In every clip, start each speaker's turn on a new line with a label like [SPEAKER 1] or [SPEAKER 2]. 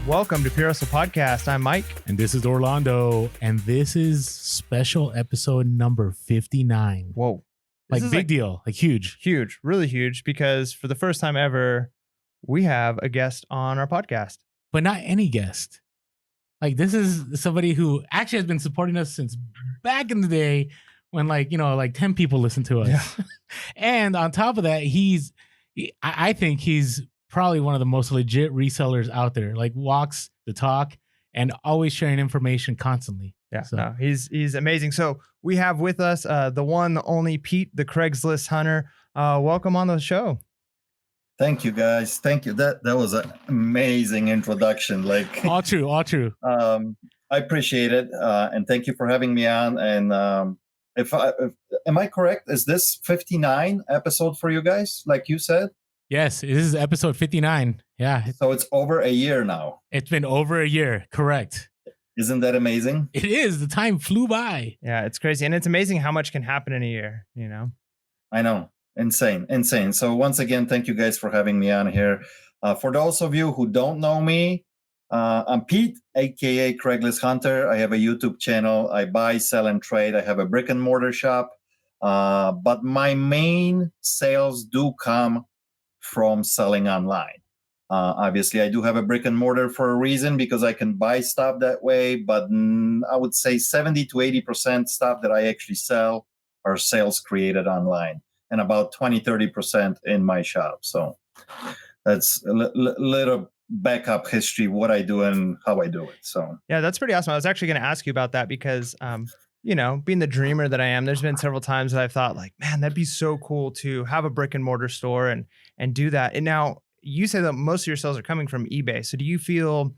[SPEAKER 1] Welcome to Pure Hustle Podcast. I'm Mike.
[SPEAKER 2] And this is Orlando. And this is special episode number 59.
[SPEAKER 1] Whoa.
[SPEAKER 2] Like big deal, like huge.
[SPEAKER 1] Huge, really huge, because for the first time ever, we have a guest on our podcast.
[SPEAKER 2] But not any guest. Like this is somebody who actually has been supporting us since back in the day when like 10 people listened to us.
[SPEAKER 1] Yeah.
[SPEAKER 2] And on top of that, I think he's probably one of the most legit resellers out there, like walks the talk and always sharing information constantly.
[SPEAKER 1] Yeah,
[SPEAKER 2] so.
[SPEAKER 1] No, he's amazing. So we have with us the one, the only Pete the Craigslist Hunter. Welcome on the show.
[SPEAKER 3] Thank you, guys. Thank you. That was an amazing introduction. Like
[SPEAKER 2] all true.
[SPEAKER 3] I appreciate it, and thank you for having me on. And am I correct? Is this 59 episode for you guys? Like you said.
[SPEAKER 2] Yes, this is episode 59. Yeah.
[SPEAKER 3] So it's over a year now.
[SPEAKER 2] It's been over a year. Correct.
[SPEAKER 3] Isn't that amazing?
[SPEAKER 2] It is. The time flew by.
[SPEAKER 1] Yeah, it's crazy. And it's amazing how much can happen in a year, you know?
[SPEAKER 3] I know. Insane. So once again, thank you guys for having me on here. For those of you who don't know me, I'm Pete, aka Craigslist Hunter. I have a YouTube channel. I buy, sell, and trade. I have a brick and mortar shop. But my main sales do come from selling online. Obviously, I do have a brick and mortar for a reason because I can buy stuff that way. But I would say 70 to 80% stuff that I actually sell are sales created online, and about 20-30% in my shop. So that's a little backup history, what I do and how I do it. So
[SPEAKER 1] yeah, that's pretty awesome. I was actually going to ask you about that because, being the dreamer that I am, there's been several times that I've thought like, man, that'd be so cool to have a brick and mortar store and do that. And now you say that most of your sales are coming from eBay. So do you feel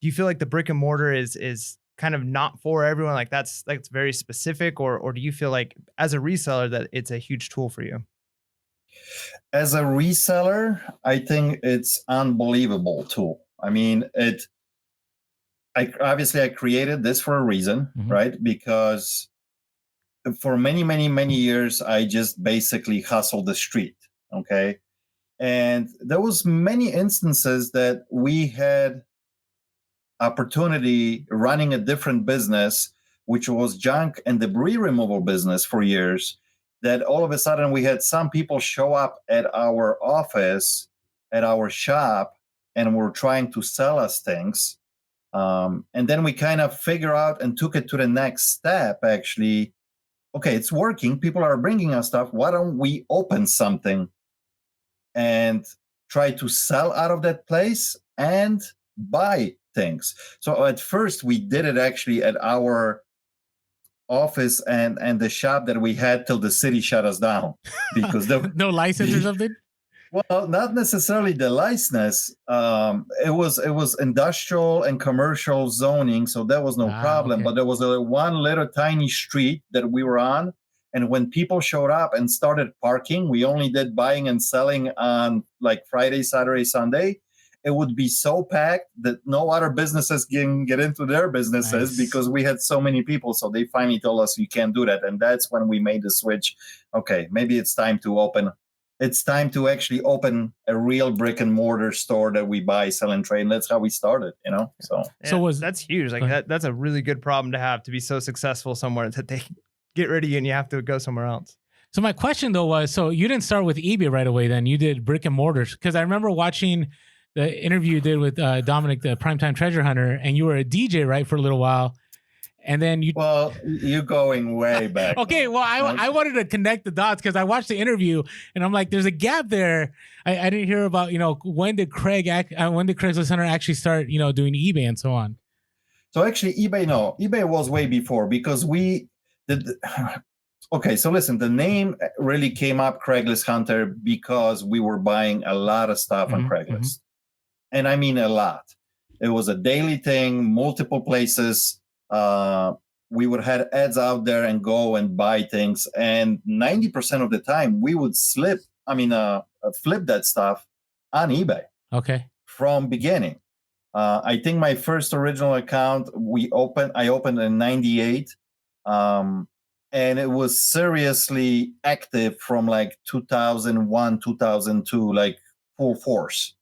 [SPEAKER 1] like the brick and mortar is kind of not for everyone? Like that's very specific, or do you feel like as a reseller that it's a huge tool for you?
[SPEAKER 3] As a reseller, I think it's unbelievable tool. I mean, I created this for a reason, right? Because for many, many, many years, I just basically hustled the street. Okay. And there was many instances that we had opportunity running a different business, which was junk and debris removal business for years, that all of a sudden we had some people show up at our office, at our shop, and were trying to sell us things. And then we kind of figure out and took it to the next step, actually. Okay, it's working. People are bringing us stuff. Why don't we open something and try to sell out of that place and buy things? So at first we did it actually at our office and the shop that we had till the city shut us down because
[SPEAKER 2] no license or something.
[SPEAKER 3] Well, not necessarily the license. It was industrial and commercial zoning, so that was no problem. Okay. But there was one little tiny street that we were on, and when people showed up and started parking, we only did buying and selling on like Friday, Saturday, Sunday. It would be so packed that no other businesses can get into their businesses because we had so many people. So they finally told us you can't do that, and that's when we made the switch. Okay, maybe it's time to open. It's time to actually open a real brick and mortar store that we buy, sell, and trade. And that's how we started, So,
[SPEAKER 1] that's huge. Like that's a really good problem to have, to be so successful somewhere that they get rid of you and you have to go somewhere else.
[SPEAKER 2] So my question though was, so you didn't start with eBay right away, then you did brick and mortars? Because I remember watching the interview you did with Dominic, the Primetime Treasure Hunter, and you were a DJ, right, for a little while. And then
[SPEAKER 3] you're going way back.
[SPEAKER 2] Okay, well, I wanted to connect the dots because I watched the interview and I'm like, there's a gap there. I didn't hear about, when did Craigslist Hunter actually start, doing eBay and so on.
[SPEAKER 3] So actually eBay was way before because we did. Okay, so listen, the name really came up Craigslist Hunter because we were buying a lot of stuff on Craigslist. And I mean a lot. It was a daily thing, multiple places. We would have ads out there and go and buy things. And 90% of the time we would flip that stuff on eBay.
[SPEAKER 2] Okay.
[SPEAKER 3] From beginning. I think my first original account I opened in 98. And it was seriously active from like 2001, 2002, like full force.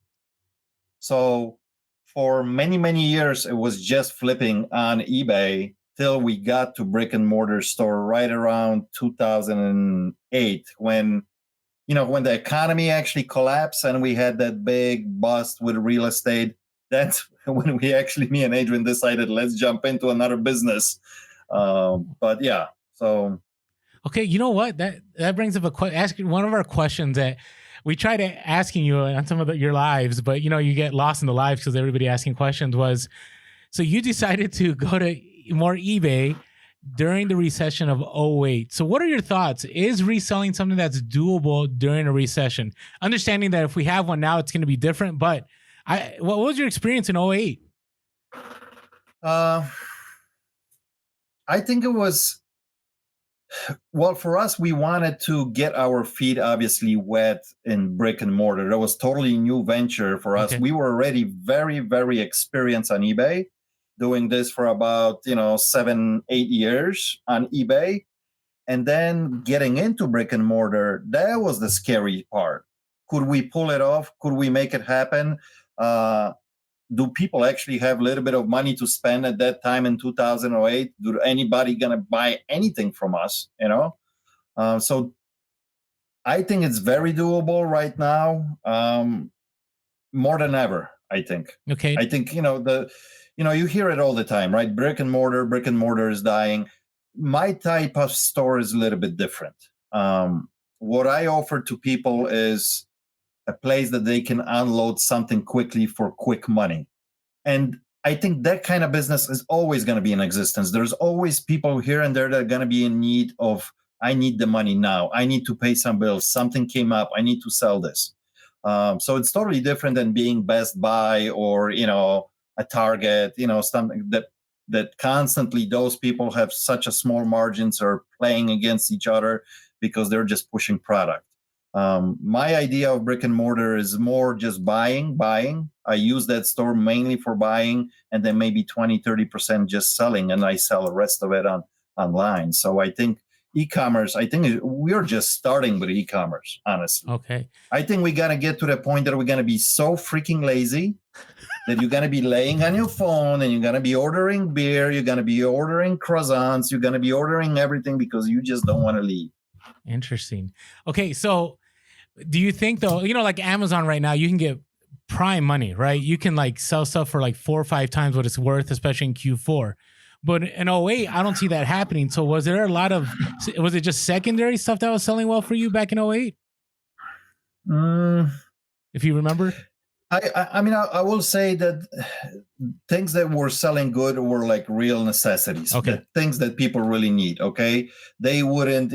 [SPEAKER 3] So for many, many years, it was just flipping on eBay till we got to brick and mortar store right around 2008 when the economy actually collapsed and we had that big bust with real estate. That's when me and Adrian decided, let's jump into another business. But yeah, so.
[SPEAKER 2] Okay, you know what? That brings up one of our questions that we tried asking you on some of your lives, but you get lost in the lives because everybody asking questions was, so you decided to go to more eBay during the recession of '08. So what are your thoughts? Is reselling something that's doable during a recession? Understanding that if we have one now, it's going to be different, but what was your experience in '08?
[SPEAKER 3] I think it was, well, for us, we wanted to get our feet obviously wet in brick and mortar. That was totally new venture for us.
[SPEAKER 2] Okay.
[SPEAKER 3] We were already very, very experienced on eBay, doing this for about 7-8 years on eBay. And then getting into brick and mortar, that was the scary part. Could we pull it off? Could we make it happen? Do people actually have a little bit of money to spend at that time in 2008? Do anybody gonna buy anything from us? So I think it's very doable right now, more than ever. I think.
[SPEAKER 2] Okay.
[SPEAKER 3] I think you hear it all the time, right? Brick and mortar is dying. My type of store is a little bit different. What I offer to people is a place that they can unload something quickly for quick money. And I think that kind of business is always going to be in existence. There's always people here and there that are going to be in need of, I need the money now. I need to pay some bills. Something came up. I need to sell this. So it's totally different than being Best Buy or, a Target, something that constantly those people have such a small margins are playing against each other because they're just pushing product. My idea of brick and mortar is more just buying. I use that store mainly for buying, and then maybe 20-30% just selling, and I sell the rest of it online. So I think e-commerce, we're just starting with e-commerce, honestly.
[SPEAKER 2] Okay.
[SPEAKER 3] I think we got to get to the point that we're going to be so freaking lazy that you're going to be laying on your phone and you're going to be ordering beer, you're going to be ordering croissants, you're going to be ordering everything because you just don't want to leave.
[SPEAKER 2] Interesting. Okay, so do you think though, like Amazon right now, you can get prime money, right? You can like sell stuff for like 4 or 5 times what it's worth, especially in Q4. But in '08, I don't see that happening. So was it just secondary stuff that was selling well for you back in '08? If you remember?
[SPEAKER 3] I will say that things that were selling good were like real necessities.
[SPEAKER 2] Okay.
[SPEAKER 3] Things that people really need. Okay. They wouldn't,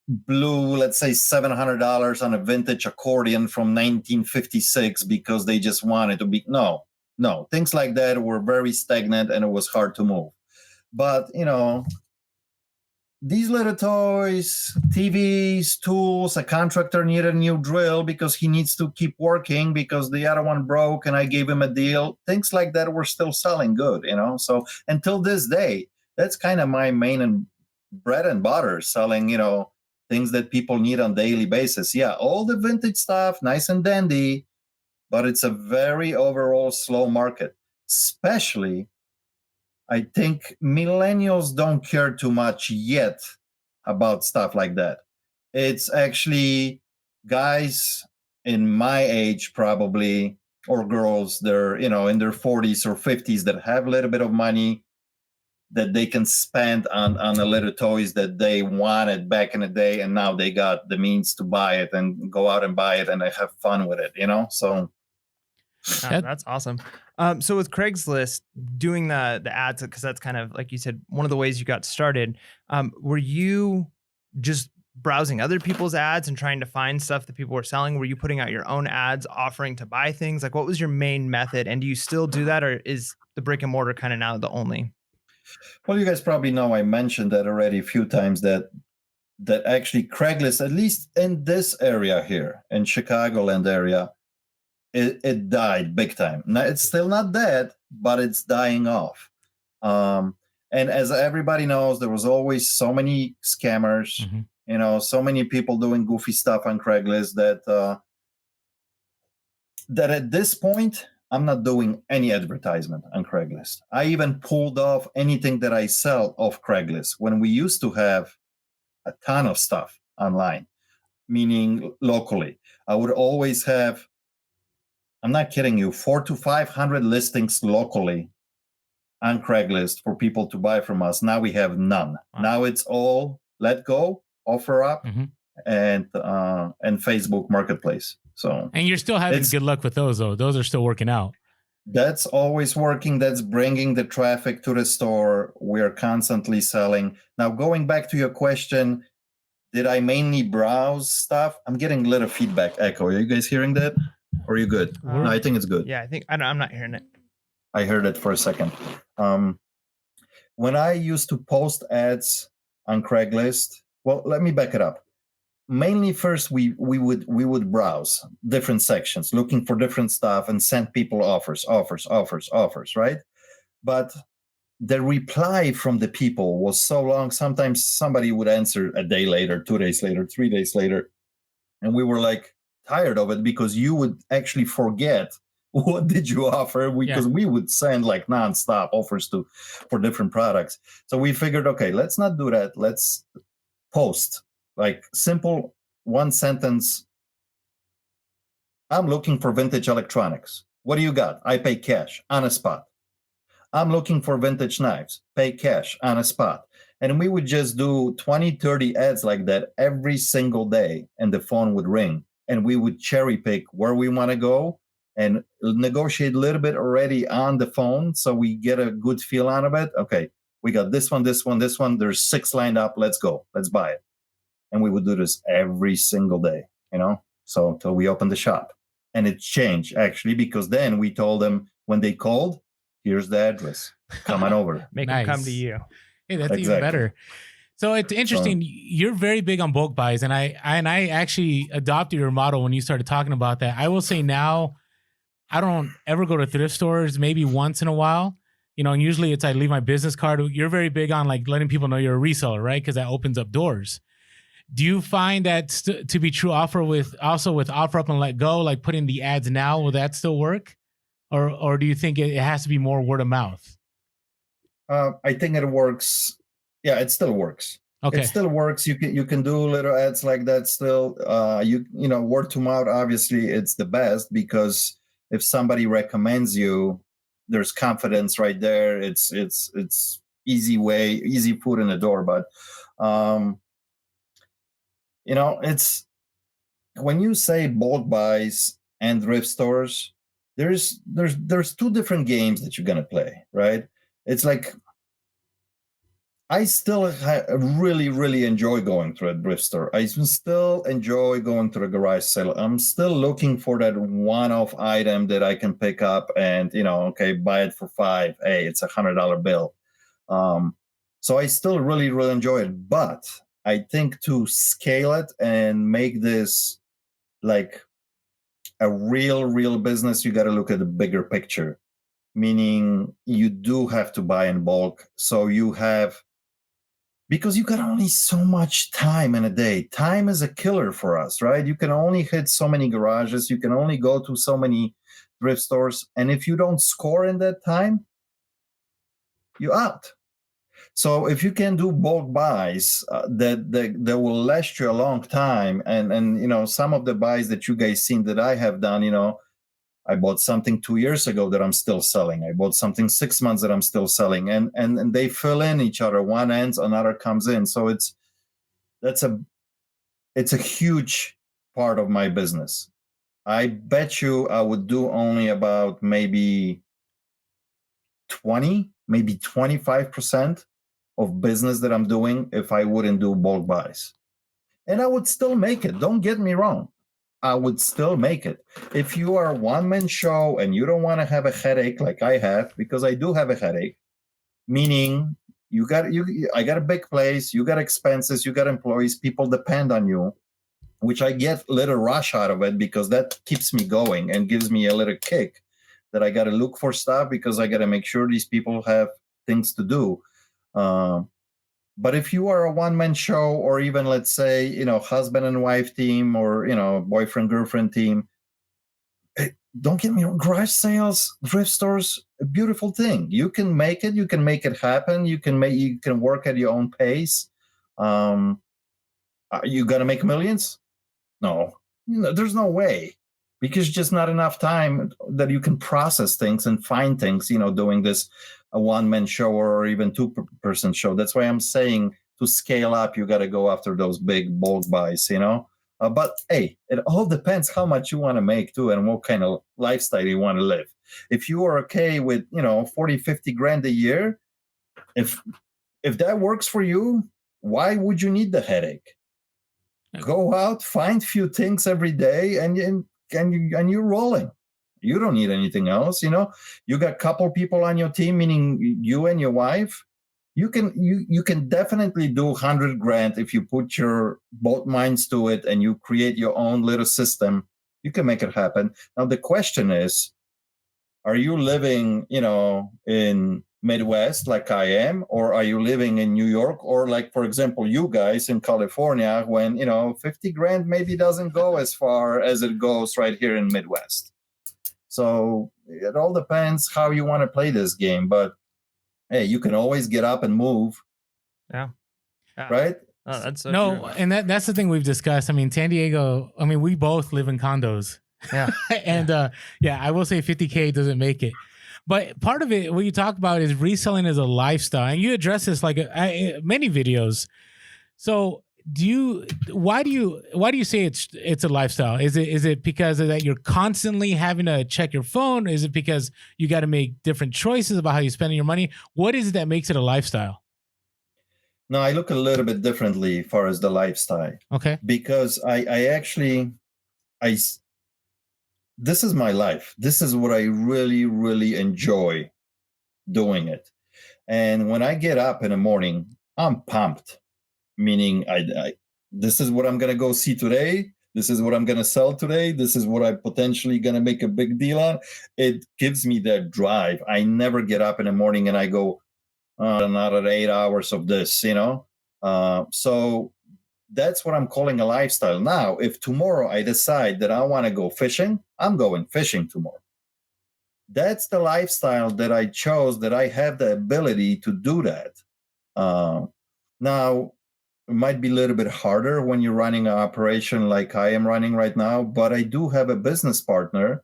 [SPEAKER 3] blew, let's say, $700 on a vintage accordion from 1956 because they just wanted to be. No. Things like that were very stagnant and it was hard to move. But, these little toys, TVs, tools, a contractor needed a new drill because he needs to keep working because the other one broke and I gave him a deal. Things like that were still selling good, So until this day, that's kind of my main and bread and butter, selling, things that people need on a daily basis. Yeah, all the vintage stuff, nice and dandy, but it's a very overall slow market, especially I think millennials don't care too much yet about stuff like that. It's actually guys in my age probably, or girls, they're, in their 40s or 50s that have a little bit of money that they can spend on a little toys that they wanted back in the day. And now they got the means to buy it and go out and buy it and they have fun with it, So
[SPEAKER 1] that's awesome. So with Craigslist doing the ads, because that's kind of like you said, one of the ways you got started. Were you just browsing other people's ads and trying to find stuff that people were selling? Were you putting out your own ads, offering to buy things? Like, what was your main method? And do you still do that, or is the brick and mortar kind of now the only?
[SPEAKER 3] Well, you guys probably know I mentioned that already a few times that actually Craigslist, at least in this area here in Chicagoland area, it died big time. Now it's still not dead, but it's dying off. And as everybody knows, there was always so many scammers, so many people doing goofy stuff on Craigslist that that at this point, I'm not doing any advertisement on Craigslist. I even pulled off anything that I sell off Craigslist when we used to have a ton of stuff online, meaning locally. I would always have, I'm not kidding you, 400 to 500 listings locally on Craigslist for people to buy from us. Now we have none.
[SPEAKER 1] Wow.
[SPEAKER 3] Now it's all let go, offer up,
[SPEAKER 2] Mhm.
[SPEAKER 3] and Facebook Marketplace. So
[SPEAKER 2] And you're still having good luck with those, though. Those are still working out.
[SPEAKER 3] that's always working. That's bringing the traffic to the store. We're constantly selling. Now, going back to your question, did I mainly browse stuff? I'm getting a little feedback echo. Are you guys hearing that? Or are you good? No, I think it's good.
[SPEAKER 1] Yeah, I think I'm not hearing it.
[SPEAKER 3] I heard it for a second. When I used to post ads on Craigslist, well, let me back it up. Mainly, first we would browse different sections, looking for different stuff, and send people offers, right? But the reply from the people was so long. Sometimes somebody would answer a day later, 2 days later, 3 days later, and we were like tired of it because you would actually forget what did you offer because we would send like nonstop offers for different products. So we figured, okay, let's not do that. Let's post like simple one sentence. I'm looking for vintage electronics. What do you got? I pay cash on a spot. I'm looking for vintage knives. Pay cash on a spot. And we would just do 20, 30 ads like that every single day, and the phone would ring, and we would cherry pick where we want to go and negotiate a little bit already on the phone so we get a good feel out of it. Okay, we got this one, this one, this one. There's 6 lined up. Let's go. Let's buy it. And we would do this every single day, so until we opened the shop. And it changed, actually, because then we told them when they called, here's the address. Come on over.
[SPEAKER 1] Make them come to you.
[SPEAKER 2] Hey, that's even better. So it's interesting. You're very big on bulk buys, and I actually adopted your model when you started talking about that. I will say now, I don't ever go to thrift stores, maybe once in a while. And usually it's I leave my business card. You're very big on like letting people know you're a reseller, right? Because that opens up doors. Do you find that to be true with offer up and let go, like putting the ads now? Will that still work, or do you think it has to be more word of mouth?
[SPEAKER 3] I think it works. Yeah, it still works.
[SPEAKER 2] Okay.
[SPEAKER 3] It still works. You can do little ads like that still. Word to mouth, obviously, it's the best because if somebody recommends you, there's confidence right there. It's easy foot in the door. But it's when you say bulk buys and thrift stores, there's 2 different games that you're gonna play, right? It's like I still really, really enjoy going to a thrift store. I still enjoy going to the garage sale. I'm still looking for that one-off item that I can pick up and, buy it for $5. Hey, it's $100 bill. So I still really, really enjoy it. But I think to scale it and make this like a real business, you got to look at the bigger picture. Meaning you do have to buy in bulk. So because you got only so much time in a day. Time is a killer for us, right? You can only hit so many garages. You can only go to so many thrift stores. And if you don't score in that time, you're out. So if you can do bulk buys that will last you a long time, and some of the buys that you guys seen that I have done, I bought something 2 years ago that I'm still selling. I bought something 6 months that I'm still selling, and they fill in each other. One ends, another comes in. So it's a huge part of my business. I bet you I would do only about maybe 20, maybe 25% of business that I'm doing if I wouldn't do bulk buys. And I would still make it. Don't get me wrong. I would still make it. If you are a one-man show and you don't want to have a headache like I have, because I do have a headache, meaning I got a big place, you got expenses, you got employees, people depend on you, which I get a little rush out of it because that keeps me going and gives me a little kick that I got to look for stuff because I got to make sure these people have things to do. But if you are a one-man show or even, let's say, husband and wife team or, boyfriend, girlfriend team, don't get me wrong, garage sales, thrift stores, a beautiful thing. You can make it happen. You can work at your own pace. Are you gonna make millions? No, there's no way, because just not enough time that you can process things and find things, doing this a one-man show or even two-person show. That's why I'm saying, to scale up, you got to go after those big bulk buys, but hey, it all depends how much you want to make too, and what kind of lifestyle you want to live. If you are okay with 40, 50 grand a year, if that works for you, why would you need the headache? Go out, find few things every day, and you're rolling. You don't need anything else. You got a couple people on your team, meaning you and your wife. You can definitely do 100 grand if you put your both minds to it and you create your own little system. You can make it happen. Now the question is, are you living, in Midwest like I am, or are you living in New York, or like, for example, you guys in California, when 50 grand maybe doesn't go as far as it goes right here in Midwest. So it all depends how you want to play this game, but hey, you can always get up and move.
[SPEAKER 1] Yeah.
[SPEAKER 3] Right?
[SPEAKER 1] Oh, that's so
[SPEAKER 2] no,
[SPEAKER 1] true.
[SPEAKER 2] and that's the thing we've discussed. I mean, San Diego, we both live in condos.
[SPEAKER 1] Yeah.
[SPEAKER 2] And I will say 50K doesn't make it. But part of it, what you talk about, is reselling as a lifestyle, and you address this like many videos. So, why do you say it's a lifestyle? Is it because of that you're constantly having to check your phone? Is it because you got to make different choices about how you spend your money? What is it that makes it a lifestyle?
[SPEAKER 3] No, I look a little bit differently as far as the lifestyle.
[SPEAKER 2] Okay.
[SPEAKER 3] Because this is my life. This is what I really, really enjoy doing it. And when I get up in the morning, I'm pumped, meaning this is what I'm going to go see today. This is what I'm going to sell today. This is what I'm potentially going to make a big deal on. It gives me that drive. I never get up in the morning and I go, another 8 hours of this, so that's what I'm calling a lifestyle. Now, if tomorrow I decide that I want to go fishing, I'm going fishing tomorrow. That's the lifestyle that I chose, that I have the ability to do that. Now, it might be a little bit harder when you're running an operation like I am running right now, but I do have a business partner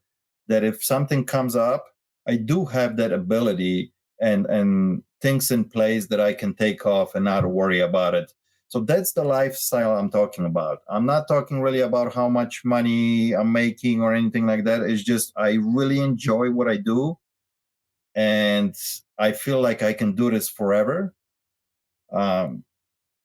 [SPEAKER 3] that if something comes up, I do have that ability and things in place that I can take off and not worry about it. So that's the lifestyle I'm talking about. I'm not talking really about how much money I'm making or anything like that. It's just I really enjoy what I do, and I feel like I can do this forever.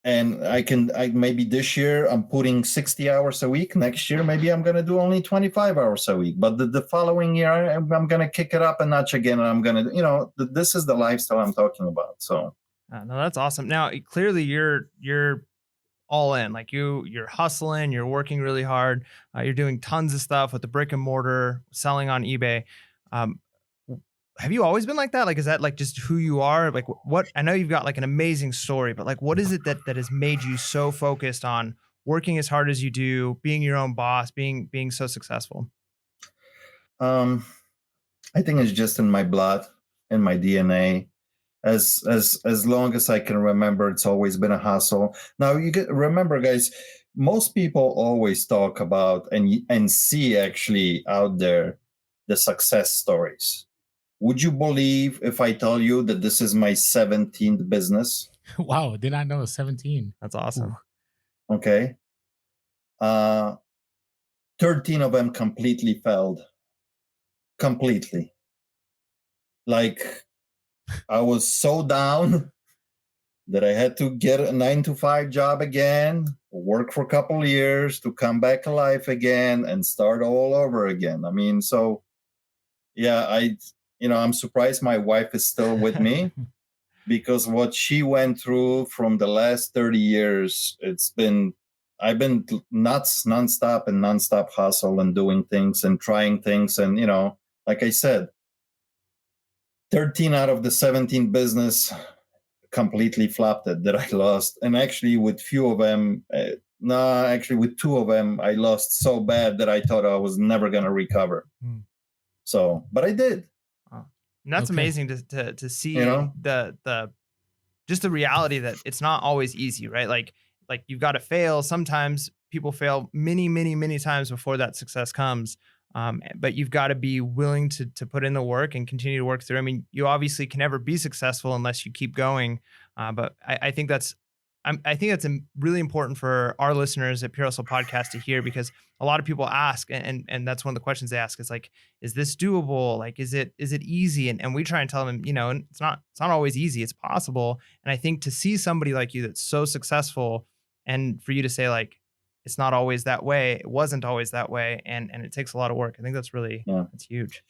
[SPEAKER 3] And I maybe this year I'm putting 60 hours a week. Next year maybe I'm going to do only 25 hours a week. But the following year I'm going to kick it up a notch again, and I'm going to, this is the lifestyle I'm talking about. So.
[SPEAKER 1] No, that's awesome. Now, clearly you're all in. Like you're hustling, you're working really hard. You're doing tons of stuff with the brick and mortar, selling on eBay. Have you always been like that? Like, is that like just who you are? Like what, I know you've got like an amazing story, but like, what is it that has made you so focused on working as hard as you do, being your own boss, being so successful?
[SPEAKER 3] I think it's just in my blood, in my DNA. As long as I can remember, it's always been a hustle. Now remember, guys, most people always talk about and see actually out there the success stories. Would you believe if I tell you that this is my 17th business?
[SPEAKER 2] Wow, did not know 17.
[SPEAKER 1] That's awesome.
[SPEAKER 2] Ooh.
[SPEAKER 3] Okay. 13 of them completely failed. Completely. Like, I was so down that I had to get a 9-to-5 job again, work for a couple of years to come back alive again and start all over again. I mean, so yeah, I'm surprised my wife is still with me because what she went through from the last 30 years, I've been nuts, nonstop hustle and doing things and trying things. And, like I said, 13 out of the 17 business completely flopped it that I lost. And actually with few of them, with two of them, I lost so bad that I thought I was never going to recover. So, but I did.
[SPEAKER 1] Wow. And that's
[SPEAKER 2] Okay.
[SPEAKER 1] amazing to see
[SPEAKER 3] You know?
[SPEAKER 1] the just the reality that it's not always easy, right? Like you've got to fail. Sometimes people fail many times before that success comes. But you've got to be willing to put in the work and continue to work through. I mean, you obviously can never be successful unless you keep going. But I think I think that's really important for our listeners at Pure Hustle Podcast to hear, because a lot of people ask, and that's one of the questions they ask is like, is this doable? Like, is it easy? And we try and tell them, it's not always easy. It's possible. And I think to see somebody like you that's so successful, and for you to say like, it's not always that way, it wasn't always that way, and it takes a lot of work. I think that's really that's huge.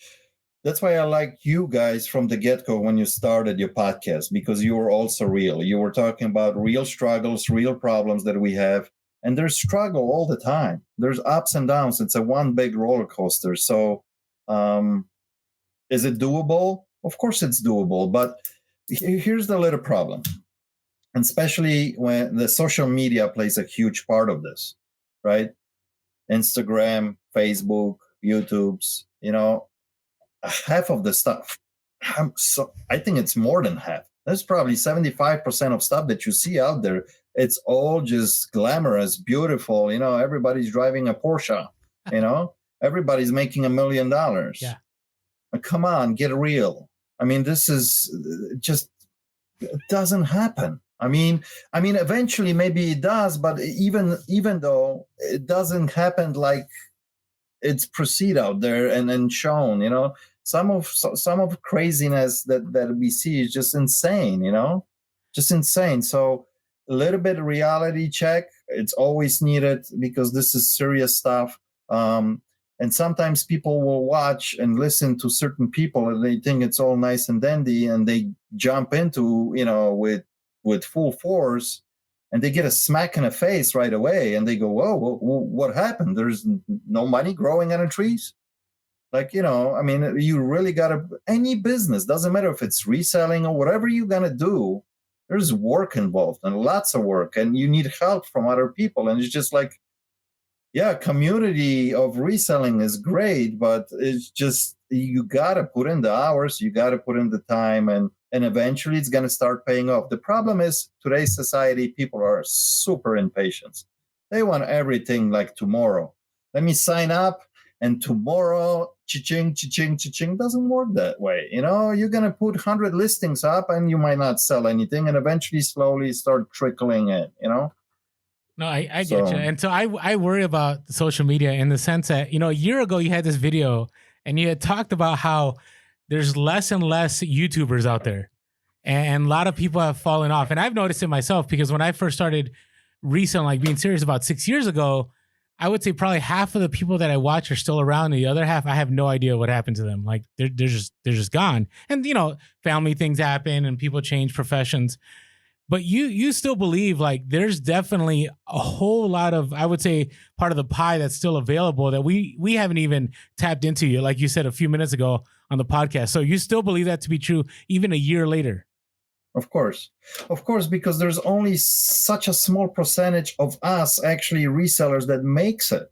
[SPEAKER 3] That's why I like you guys from the get-go when you started your podcast, because you were also real. You were talking about real struggles, real problems that we have, and there's struggle all the time. There's ups and downs. It's a one big roller coaster. So is it doable? Of course it's doable, but here's the little problem, and especially when the social media plays a huge part of this, right? Instagram, Facebook, YouTube's, half of the stuff. I think it's more than half. There's probably 75% of stuff that you see out there. It's all just glamorous, beautiful. Everybody's driving a Porsche. Everybody's making $1 million.
[SPEAKER 2] Yeah.
[SPEAKER 3] Come on, get real. I mean, this is just, it doesn't happen. I mean, eventually maybe it does, but even though it doesn't happen like it's proceed out there and shown, some of craziness that we see is just insane, just insane. So a little bit of reality check, it's always needed, because this is serious stuff. And sometimes people will watch and listen to certain people and they think it's all nice and dandy, and they jump into, with full force, and they get a smack in the face right away, and they go, whoa, what happened? There's no money growing on the trees? Like, you really got to, any business, doesn't matter if it's reselling or whatever you're going to do, there's work involved, and lots of work, and you need help from other people. And it's just like, yeah, community of reselling is great, but it's just, you got to put in the hours, you got to put in the time, and eventually it's going to start paying off. The problem is today's society, people are super impatient. They want everything like tomorrow. Let me sign up, and tomorrow, cha-ching, cha-ching, cha-ching. Doesn't work that way. You're going to put 100 listings up and you might not sell anything, and eventually slowly start trickling in,
[SPEAKER 2] No, I get you. And so I worry about social media in the sense that, a year ago you had this video and you had talked about how there's less and less YouTubers out there, and a lot of people have fallen off. And I've noticed it myself, because when I first started reselling, like being serious, about 6 years ago, I would say probably half of the people that I watch are still around. And the other half, I have no idea what happened to them. Like they're just gone. And, family things happen and people change professions. But you still believe like there's definitely a whole lot of, I would say, part of the pie that's still available that we haven't even tapped into yet, like you said a few minutes ago on the podcast. So you still believe that to be true even a year later?
[SPEAKER 3] Of course, because there's only such a small percentage of us actually resellers that makes it.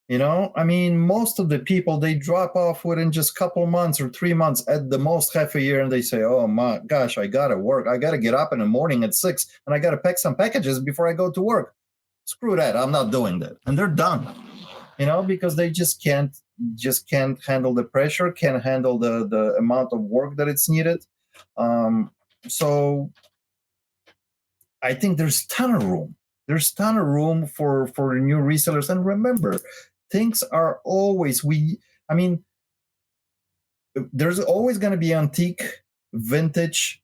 [SPEAKER 3] Most of the people, they drop off within just a couple months or 3 months, at the most half a year, and they say, oh my gosh, I gotta work. I gotta get up in the morning at 6 and I gotta pack some packages before I go to work. Screw that, I'm not doing that. And they're done, because they just can't handle the pressure, can't handle the amount of work that it's needed. So I think there's ton of room. There's ton of room for new resellers. And remember, things are always, there's always going to be antique, vintage,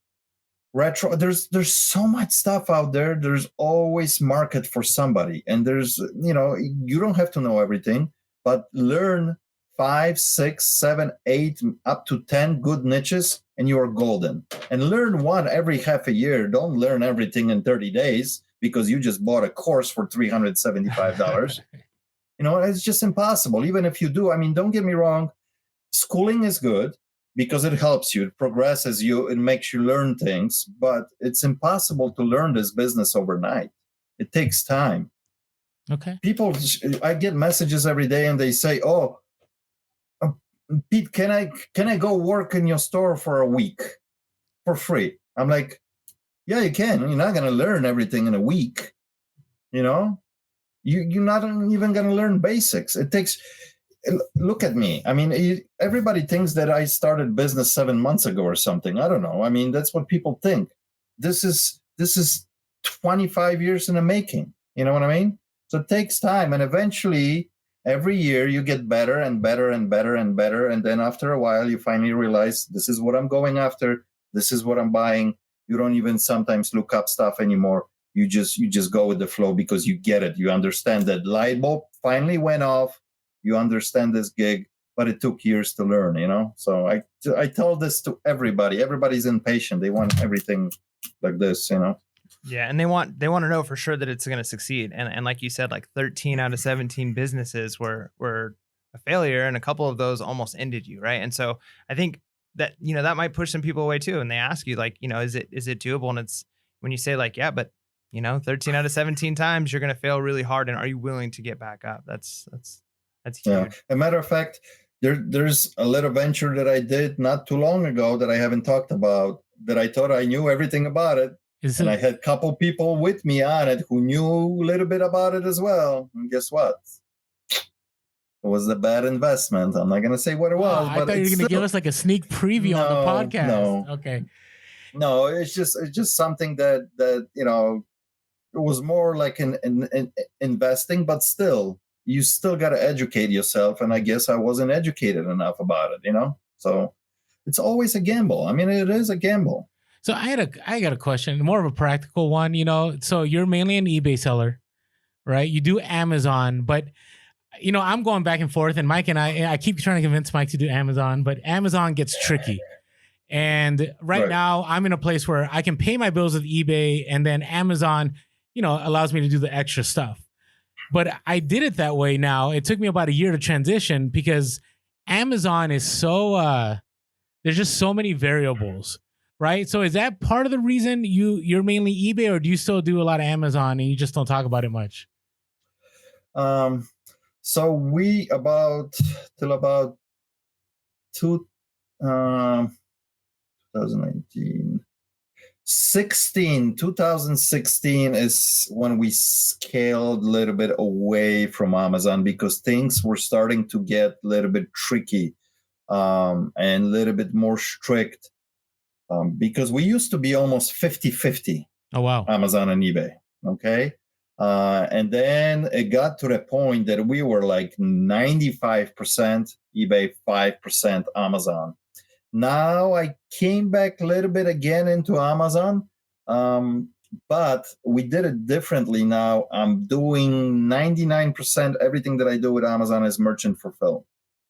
[SPEAKER 3] retro. There's so much stuff out there. There's always market for somebody. And there's, you don't have to know everything, but learn 5, 6, 7, 8, up to 10 good niches, and you are golden. And learn one every half a year. Don't learn everything in 30 days because you just bought a course for $375. It's just impossible. Even if you do, don't get me wrong, schooling is good because it helps you, it progresses you, it makes you learn things, but it's impossible to learn this business overnight. It takes time.
[SPEAKER 2] Okay.
[SPEAKER 3] People, I get messages every day and they say, oh, Pete, can I go work in your store for a week for free? I'm like, yeah, you can. You're not going to learn everything in a week. You know, you're not even going to learn basics. It takes. Look at me. I mean, everybody thinks that I started business 7 months ago or something. I don't know. I mean, that's what people think. This is 25 years in the making. You know what I mean? So it takes time, and eventually, every year you get better and better and better and better, and then after a while, you finally realize this is what I'm going after. This is what I'm buying. You don't even sometimes look up stuff anymore. You just go with the flow because you get it. You understand that light bulb finally went off. You understand this gig, but it took years to learn, you know? So I tell this to everybody. Everybody's impatient. They want everything like this, you know?
[SPEAKER 1] Yeah, and they want to know for sure that it's going to succeed. And like you said, like 13 out of 17 businesses were a failure, and a couple of those almost ended you, right? And so I think that, you know, that might push some people away too. And they ask you, like, you know, is it doable? And it's when you say, like, yeah, but, you know, 13 out of 17 times you're going to fail really hard, and are you willing to get back up? That's huge.
[SPEAKER 3] Yeah. As a matter of fact, there's a little venture that I did not too long ago that I haven't talked about, that I thought I knew everything about it. I had a couple people with me on it who knew a little bit about it as well. And guess what? It was a bad investment. I'm not going to say what it was.
[SPEAKER 2] I
[SPEAKER 3] but
[SPEAKER 2] thought you were going to give us like a sneak preview on the podcast.
[SPEAKER 3] No.
[SPEAKER 2] Okay.
[SPEAKER 3] No, it's just something that you know, it was more like an investing, but still, you still got to educate yourself. And I guess I wasn't educated enough about it, you know? So it's always a gamble. I mean, it is a gamble.
[SPEAKER 2] So I got a question, more of a practical one, you know. So you're mainly an eBay seller, right? You do Amazon, but you know, I'm going back and forth, and Mike and I keep trying to convince Mike to do Amazon, but Amazon gets tricky. And right now I'm in a place where I can pay my bills with eBay, and then Amazon, you know, allows me to do the extra stuff. But I did it that way now. It took me about a year to transition because Amazon is so, there's just so many variables, right? So is that part of the reason you're mainly eBay, or do you still do a lot of Amazon and you just don't talk about it much?
[SPEAKER 3] So we till about 2019. 2016 is when we scaled a little bit away from Amazon because things were starting to get a little bit tricky and a little bit more strict because we used to be almost 50-50.
[SPEAKER 2] Oh, wow.
[SPEAKER 3] Amazon and eBay. Okay. And then it got to the point that we were like 95% eBay, 5% Amazon. Now I came back a little bit again into Amazon, but we did it differently now. I'm doing 99%. Everything that I do with Amazon is merchant fulfilled.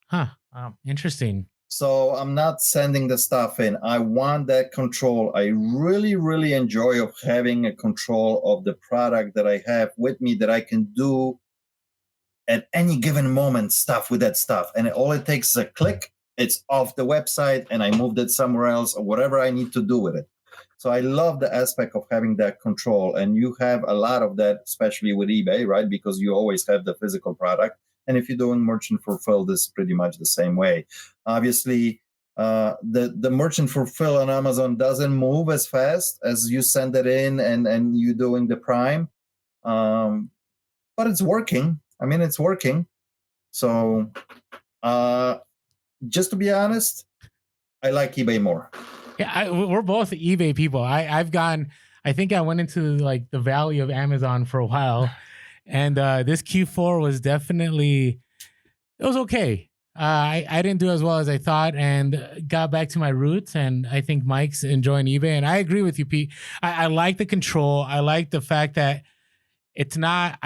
[SPEAKER 2] Huh. Wow. Interesting.
[SPEAKER 3] So I'm not sending the stuff in. I want that control. I really, really enjoy of having a control of the product that I have with me that I can do at any given moment stuff with that stuff. And all it takes is a click. It's off the website and I moved it somewhere else or whatever I need to do with it. So I love the aspect of having that control. And you have a lot of that, especially with eBay, right? Because you always have the physical product. And if you're doing merchant fulfilled, it's pretty much the same way. Obviously, the merchant fulfill on Amazon doesn't move as fast as you send it in and you doing the Prime. But it's working. I mean, it's working. So just to be honest, I like eBay more.
[SPEAKER 2] Yeah, we're both eBay people. I think I went into like the valley of Amazon for a while, and this Q4 was definitely, it was okay. I didn't do as well as I thought, and got back to my roots. And I think Mike's enjoying eBay, and I agree with you, Pete. I like the control. I like the fact that it's not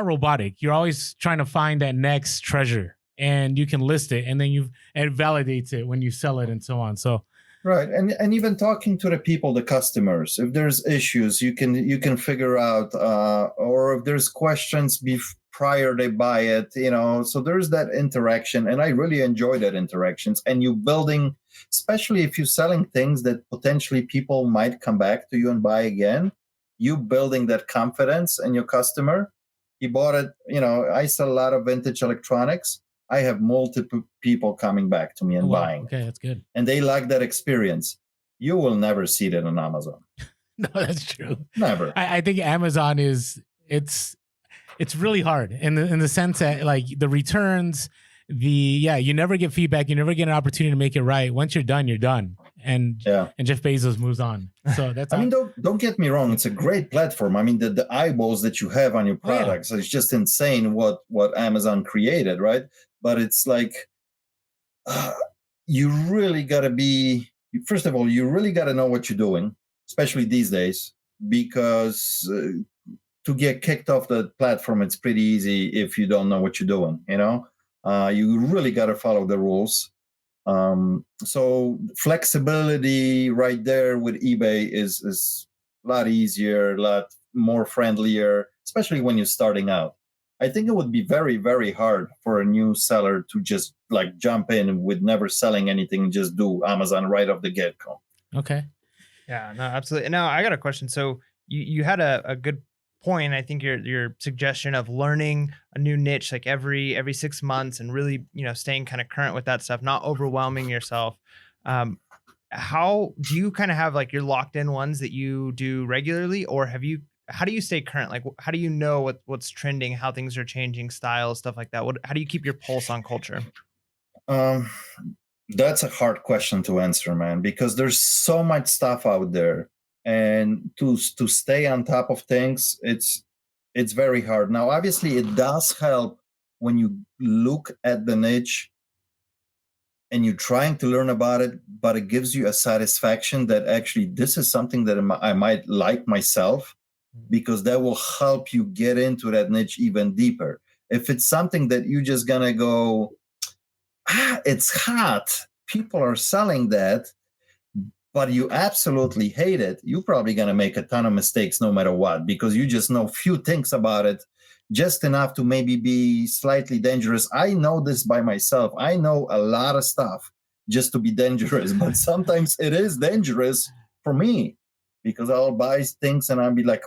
[SPEAKER 2] robotic. You're always trying to find that next treasure, and you can list it, and then it validates it when you sell it, and so on. So.
[SPEAKER 3] Right, and even talking to the people, the customers, if there's issues, you can figure out, or if there's questions prior they buy it, So there's that interaction, and I really enjoy that interactions. And you building, especially if you're selling things that potentially people might come back to you and buy again, you building that confidence in your customer. He bought it, I sell a lot of vintage electronics. I have multiple people coming back to me and
[SPEAKER 2] Oh, wow.
[SPEAKER 3] buying,
[SPEAKER 2] Okay, that's good.
[SPEAKER 3] and they like that experience. You will never see that on Amazon.
[SPEAKER 2] No, that's true.
[SPEAKER 3] Never.
[SPEAKER 2] I think Amazon it's really hard in the sense that like the returns, you never get feedback, you never get an opportunity to make it right. Once you're done, and Jeff Bezos moves on. So that's
[SPEAKER 3] I mean, don't get me wrong, it's a great platform. I mean, the eyeballs that you have on your products, it's just insane what Amazon created, right? But it's like you really got to be, first of all, you really got to know what you're doing, especially these days, because to get kicked off the platform, it's pretty easy if you don't know what you're doing, you know? You really got to follow the rules. So flexibility right there with eBay is a lot easier, a lot more friendlier, especially when you're starting out. I think it would be very, very hard for a new seller to just like jump in with never selling anything and just do Amazon right off the get-go.
[SPEAKER 2] Okay.
[SPEAKER 1] Yeah, no, absolutely. Now I got a question. So you had a good point. I think your suggestion of learning a new niche like every 6 months and really, staying kind of current with that stuff, not overwhelming yourself. How do you kind of have like your locked in ones that you do regularly, or how do you stay current? Like, how do you know what's trending, how things are changing, styles, stuff like that? How do you keep your pulse on culture?
[SPEAKER 3] That's a hard question to answer, man, because there's so much stuff out there, and to stay on top of things, it's very hard. Now, obviously, it does help when you look at the niche and you're trying to learn about it, but it gives you a satisfaction that actually this is something that I might like myself, because that will help you get into that niche even deeper. If it's something that you're just gonna go, it's hot, people are selling that, but you absolutely hate it, you're probably gonna make a ton of mistakes no matter what, because you just know few things about it, just enough to maybe be slightly dangerous. I know this by myself. I know a lot of stuff just to be dangerous, but sometimes it is dangerous for me, because I'll buy things and I'll be like,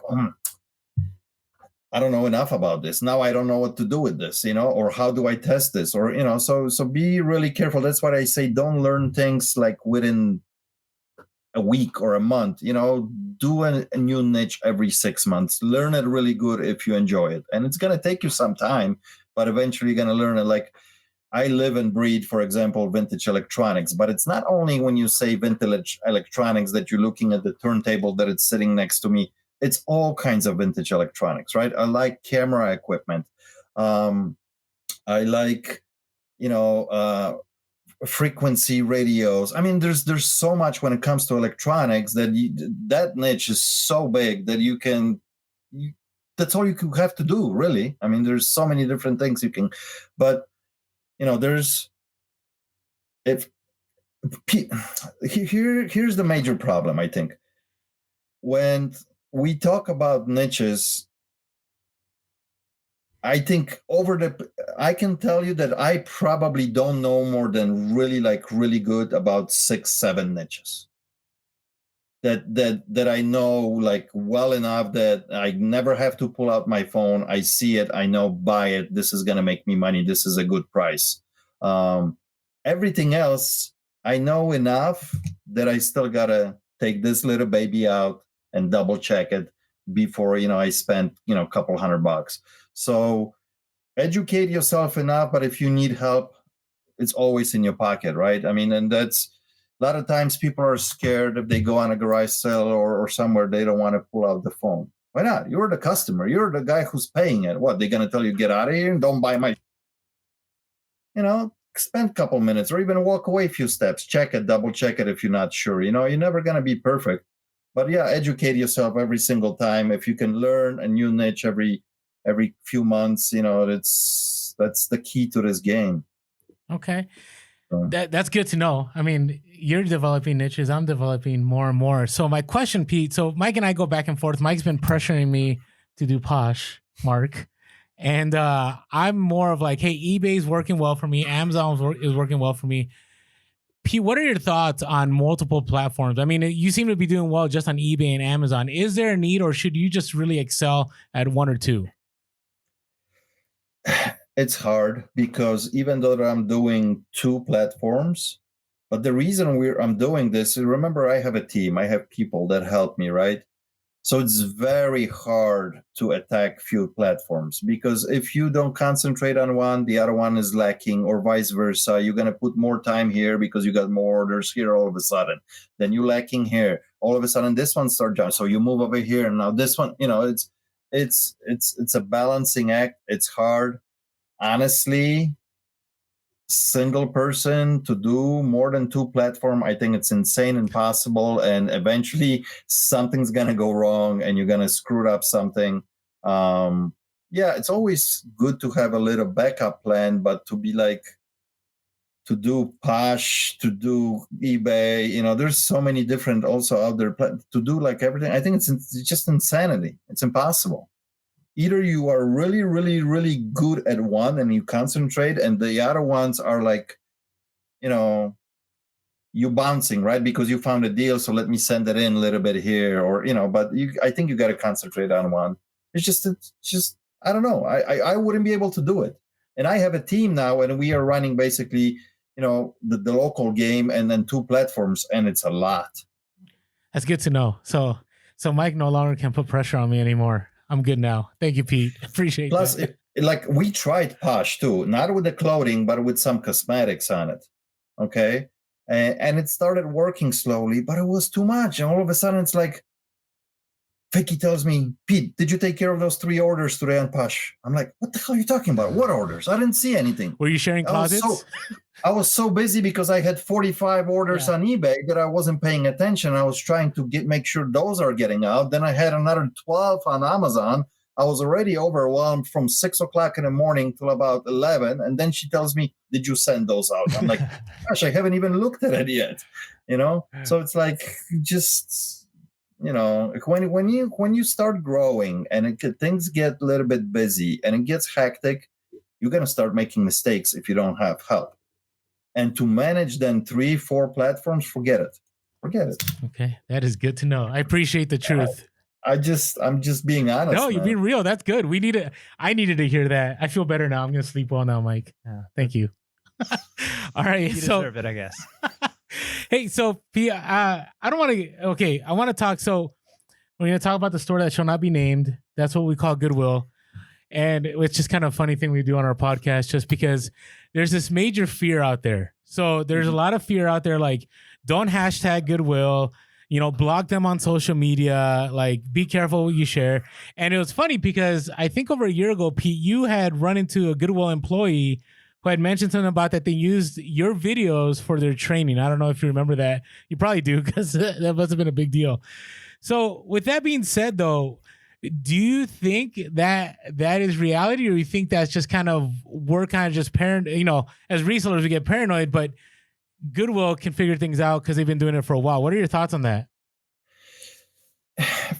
[SPEAKER 3] I don't know enough about this. Now I don't know what to do with this, or how do I test this? Or, so be really careful. That's why I say don't learn things like within a week or a month, do a new niche every 6 months. Learn it really good if you enjoy it. And it's going to take you some time, but eventually you're going to learn it. Like, I live and breathe, for example, vintage electronics, but it's not only when you say vintage electronics that you're looking at the turntable that it's sitting next to me. It's all kinds of vintage electronics, right? I like camera equipment. I like, frequency radios. I mean, there's so much when it comes to electronics that that niche is so big that that's all you have to do, really. I mean, there's so many different things you can, but here's the major problem, I think. When we talk about niches, I think I can tell you that I probably don't know more than really good about 6-7 niches that I know like well enough that I never have to pull out my phone. I see it, I know, buy it. This is going to make me money. This is a good price. Everything else, I know enough that I still got to take this little baby out and double check it before, I spend, a couple $100. So educate yourself enough, but if you need help, it's always in your pocket, right? I mean, and that's a lot of times people are scared if they go on a garage sale or somewhere, they don't want to pull out the phone. Why not? You're the customer. You're the guy who's paying it. What, they're going to tell you, get out of here and don't buy my, spend a couple minutes or even walk away a few steps, check it, double check it if you're not sure. You're never going to be perfect. But yeah, educate yourself every single time. If you can learn a new niche every few months, that's the key to this game.
[SPEAKER 2] Okay. That's good to know. I mean, you're developing niches. I'm developing more and more. So my question, Pete, so Mike and I go back and forth. Mike's been pressuring me to do Poshmark. And I'm more of like, hey, eBay's working well for me. Amazon is working well for me. Pete, what are your thoughts on multiple platforms? I mean, you seem to be doing well just on eBay and Amazon. Is there a need, or should you just really excel at one or two?
[SPEAKER 3] It's hard because even though I'm doing 2 platforms, but the reason I'm doing this, remember I have a team, I have people that help me, right? So it's very hard to attack few platforms because if you don't concentrate on one, the other one is lacking, or vice versa. You're going to put more time here because you got more orders here all of a sudden. Then you're lacking here. All of a sudden, this one starts down. So you move over here, and now this one. It's a balancing act. It's hard, honestly. Single person to do more than 2 platform, I think it's insane, impossible, and eventually something's gonna go wrong and you're gonna screw up something. Yeah, it's always good to have a little backup plan, but to be like, to do Posh, to do eBay, there's so many different also out there to do like everything. I think it's just insanity. It's impossible. Either you are really, really, really good at one and you concentrate, and the other ones are like, you bouncing, right? Because you found a deal, so let me send it in a little bit here, or but I think you got to concentrate on one. It's just I don't know. I wouldn't be able to do it, and I have a team now, and we are running basically, the local game and then 2 platforms, and it's a lot.
[SPEAKER 2] That's good to know. So Mike no longer can put pressure on me anymore. I'm good now. Thank you, Pete. Appreciate
[SPEAKER 3] Plus,
[SPEAKER 2] that.
[SPEAKER 3] like we tried Posh too, not with the clothing, but with some cosmetics on it. Okay. And it started working slowly, but it was too much. And all of a sudden it's like, Vicky tells me, Pete, did you take care of those 3 orders today on Posh? I'm like, what the hell are you talking about? What orders? I didn't see anything.
[SPEAKER 2] Were you sharing closets?
[SPEAKER 3] I was so busy because I had 45 orders on eBay that I wasn't paying attention. I was trying to make sure those are getting out. Then I had another 12 on Amazon. I was already overwhelmed from 6 o'clock in the morning till about 11. And then she tells me, did you send those out? I'm like, gosh, I haven't even looked at it yet. So it's like, just, when you start growing and things get a little bit busy and it gets hectic, you're going to start making mistakes if you don't have help. And to manage then 3, 4 platforms, forget it.
[SPEAKER 2] Okay, that is good to know. I appreciate the truth.
[SPEAKER 3] I'm just being honest.
[SPEAKER 2] No, you're being real. That's good. I needed to hear that. I feel better now. I'm gonna sleep well now, Mike. Thank you. All right,
[SPEAKER 1] You deserve it, I guess.
[SPEAKER 2] Hey, so Pia, I don't want to. Okay, I want to talk. So we're gonna talk about the store that shall not be named. That's what we call Goodwill. And it's just kind of a funny thing we do on our podcast, just because there's this major fear out there. So there's a lot of fear out there, like, don't hashtag Goodwill, block them on social media, like, be careful what you share. And it was funny because I think over a year ago, Pete, you had run into a Goodwill employee who had mentioned something about that they used your videos for their training. I don't know if you remember that. You probably do, because that must have been a big deal. So with that being said, though, do you think that is reality, or you think that's just we're kind of just paranoid? As resellers, we get paranoid, but Goodwill can figure things out because they've been doing it for a while. What are your thoughts on that?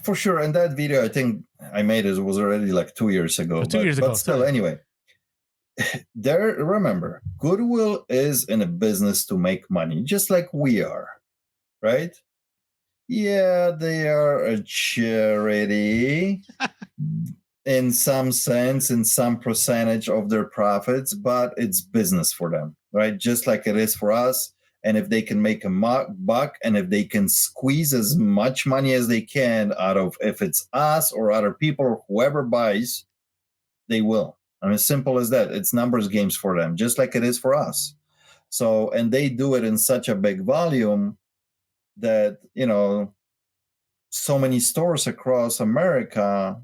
[SPEAKER 3] For sure. And that video, I think I made it was already like 2 years ago. But still, anyway, remember, Goodwill is in a business to make money, just like we are, right? Yeah, they are a charity in some sense, in some percentage of their profits, but it's business for them, right? Just like it is for us. And if they can make a buck, and if they can squeeze as much money as they can out of, if it's us or other people or whoever buys, they will. I mean, simple as that. It's numbers games for them, just like it is for us. So, and they do it in such a big volume that, so many stores across America,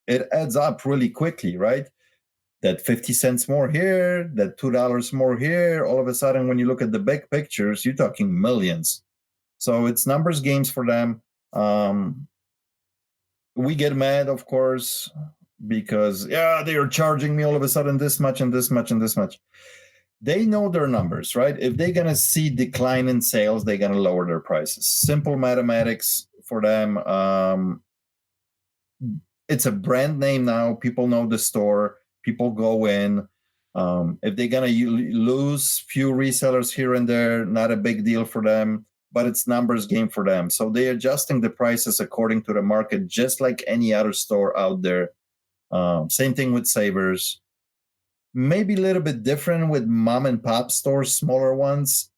[SPEAKER 3] it adds up really quickly, right? That 50 cents more here, that $2 more here. All of a sudden, when you look at the big pictures, you're talking millions. So it's numbers games for them. We get mad, of course, because, they are charging me all of a sudden this much and this much and this much. They know their numbers, right? If they're going to see decline in sales, they're going to lower their prices. Simple mathematics for them. It's a brand name now. People know the store. People go in. If they're going to lose few resellers here and there, not a big deal for them, but it's numbers game for them. So they're adjusting the prices according to the market, just like any other store out there. Same thing with Savers. maybe a little bit different with mom and pop stores, smaller ones,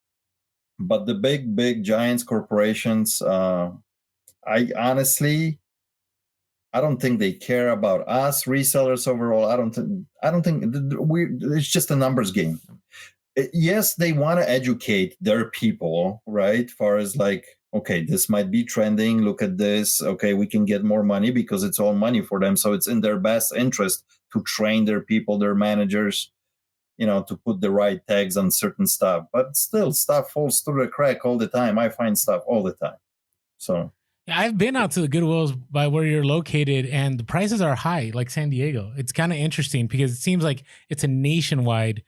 [SPEAKER 3] but the big giants corporations, I honestly, I don't think they care about us resellers overall. I don't think it's just a numbers game. Yes, they want to educate their people, right? Far as like, okay, this might be trending. Look at this. Okay, we can get more money because it's all money for them. So it's in their best interest to train their people, their managers, to put the right tags on certain stuff. But still, stuff falls through the crack all the time. I find stuff all the time. So
[SPEAKER 2] Yeah, I've been out to the Goodwills by where you're located, and the prices are high, like San Diego. It's kind of interesting because it seems like it's a nationwide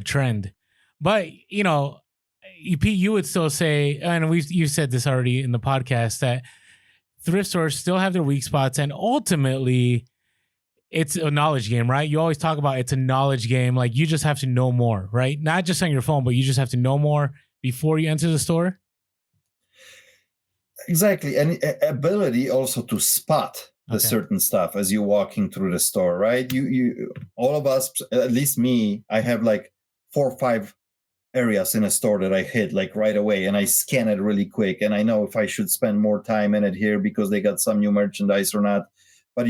[SPEAKER 2] trend. But Pete, you would still say, and you've said this already in the podcast, that thrift stores still have their weak spots, and ultimately, it's a knowledge game, right? You always talk about it's a knowledge game. Like you just have to know more, right? Not just on your phone, but you just have to know more before you enter the store.
[SPEAKER 3] Exactly. And ability also to spot the certain stuff as you're walking through the store, right? You all of us, at least me, I have like 4 or 5 areas in a store that I hit like right away, and I scan it really quick, and I know if I should spend more time in it here because they got some new merchandise or not. But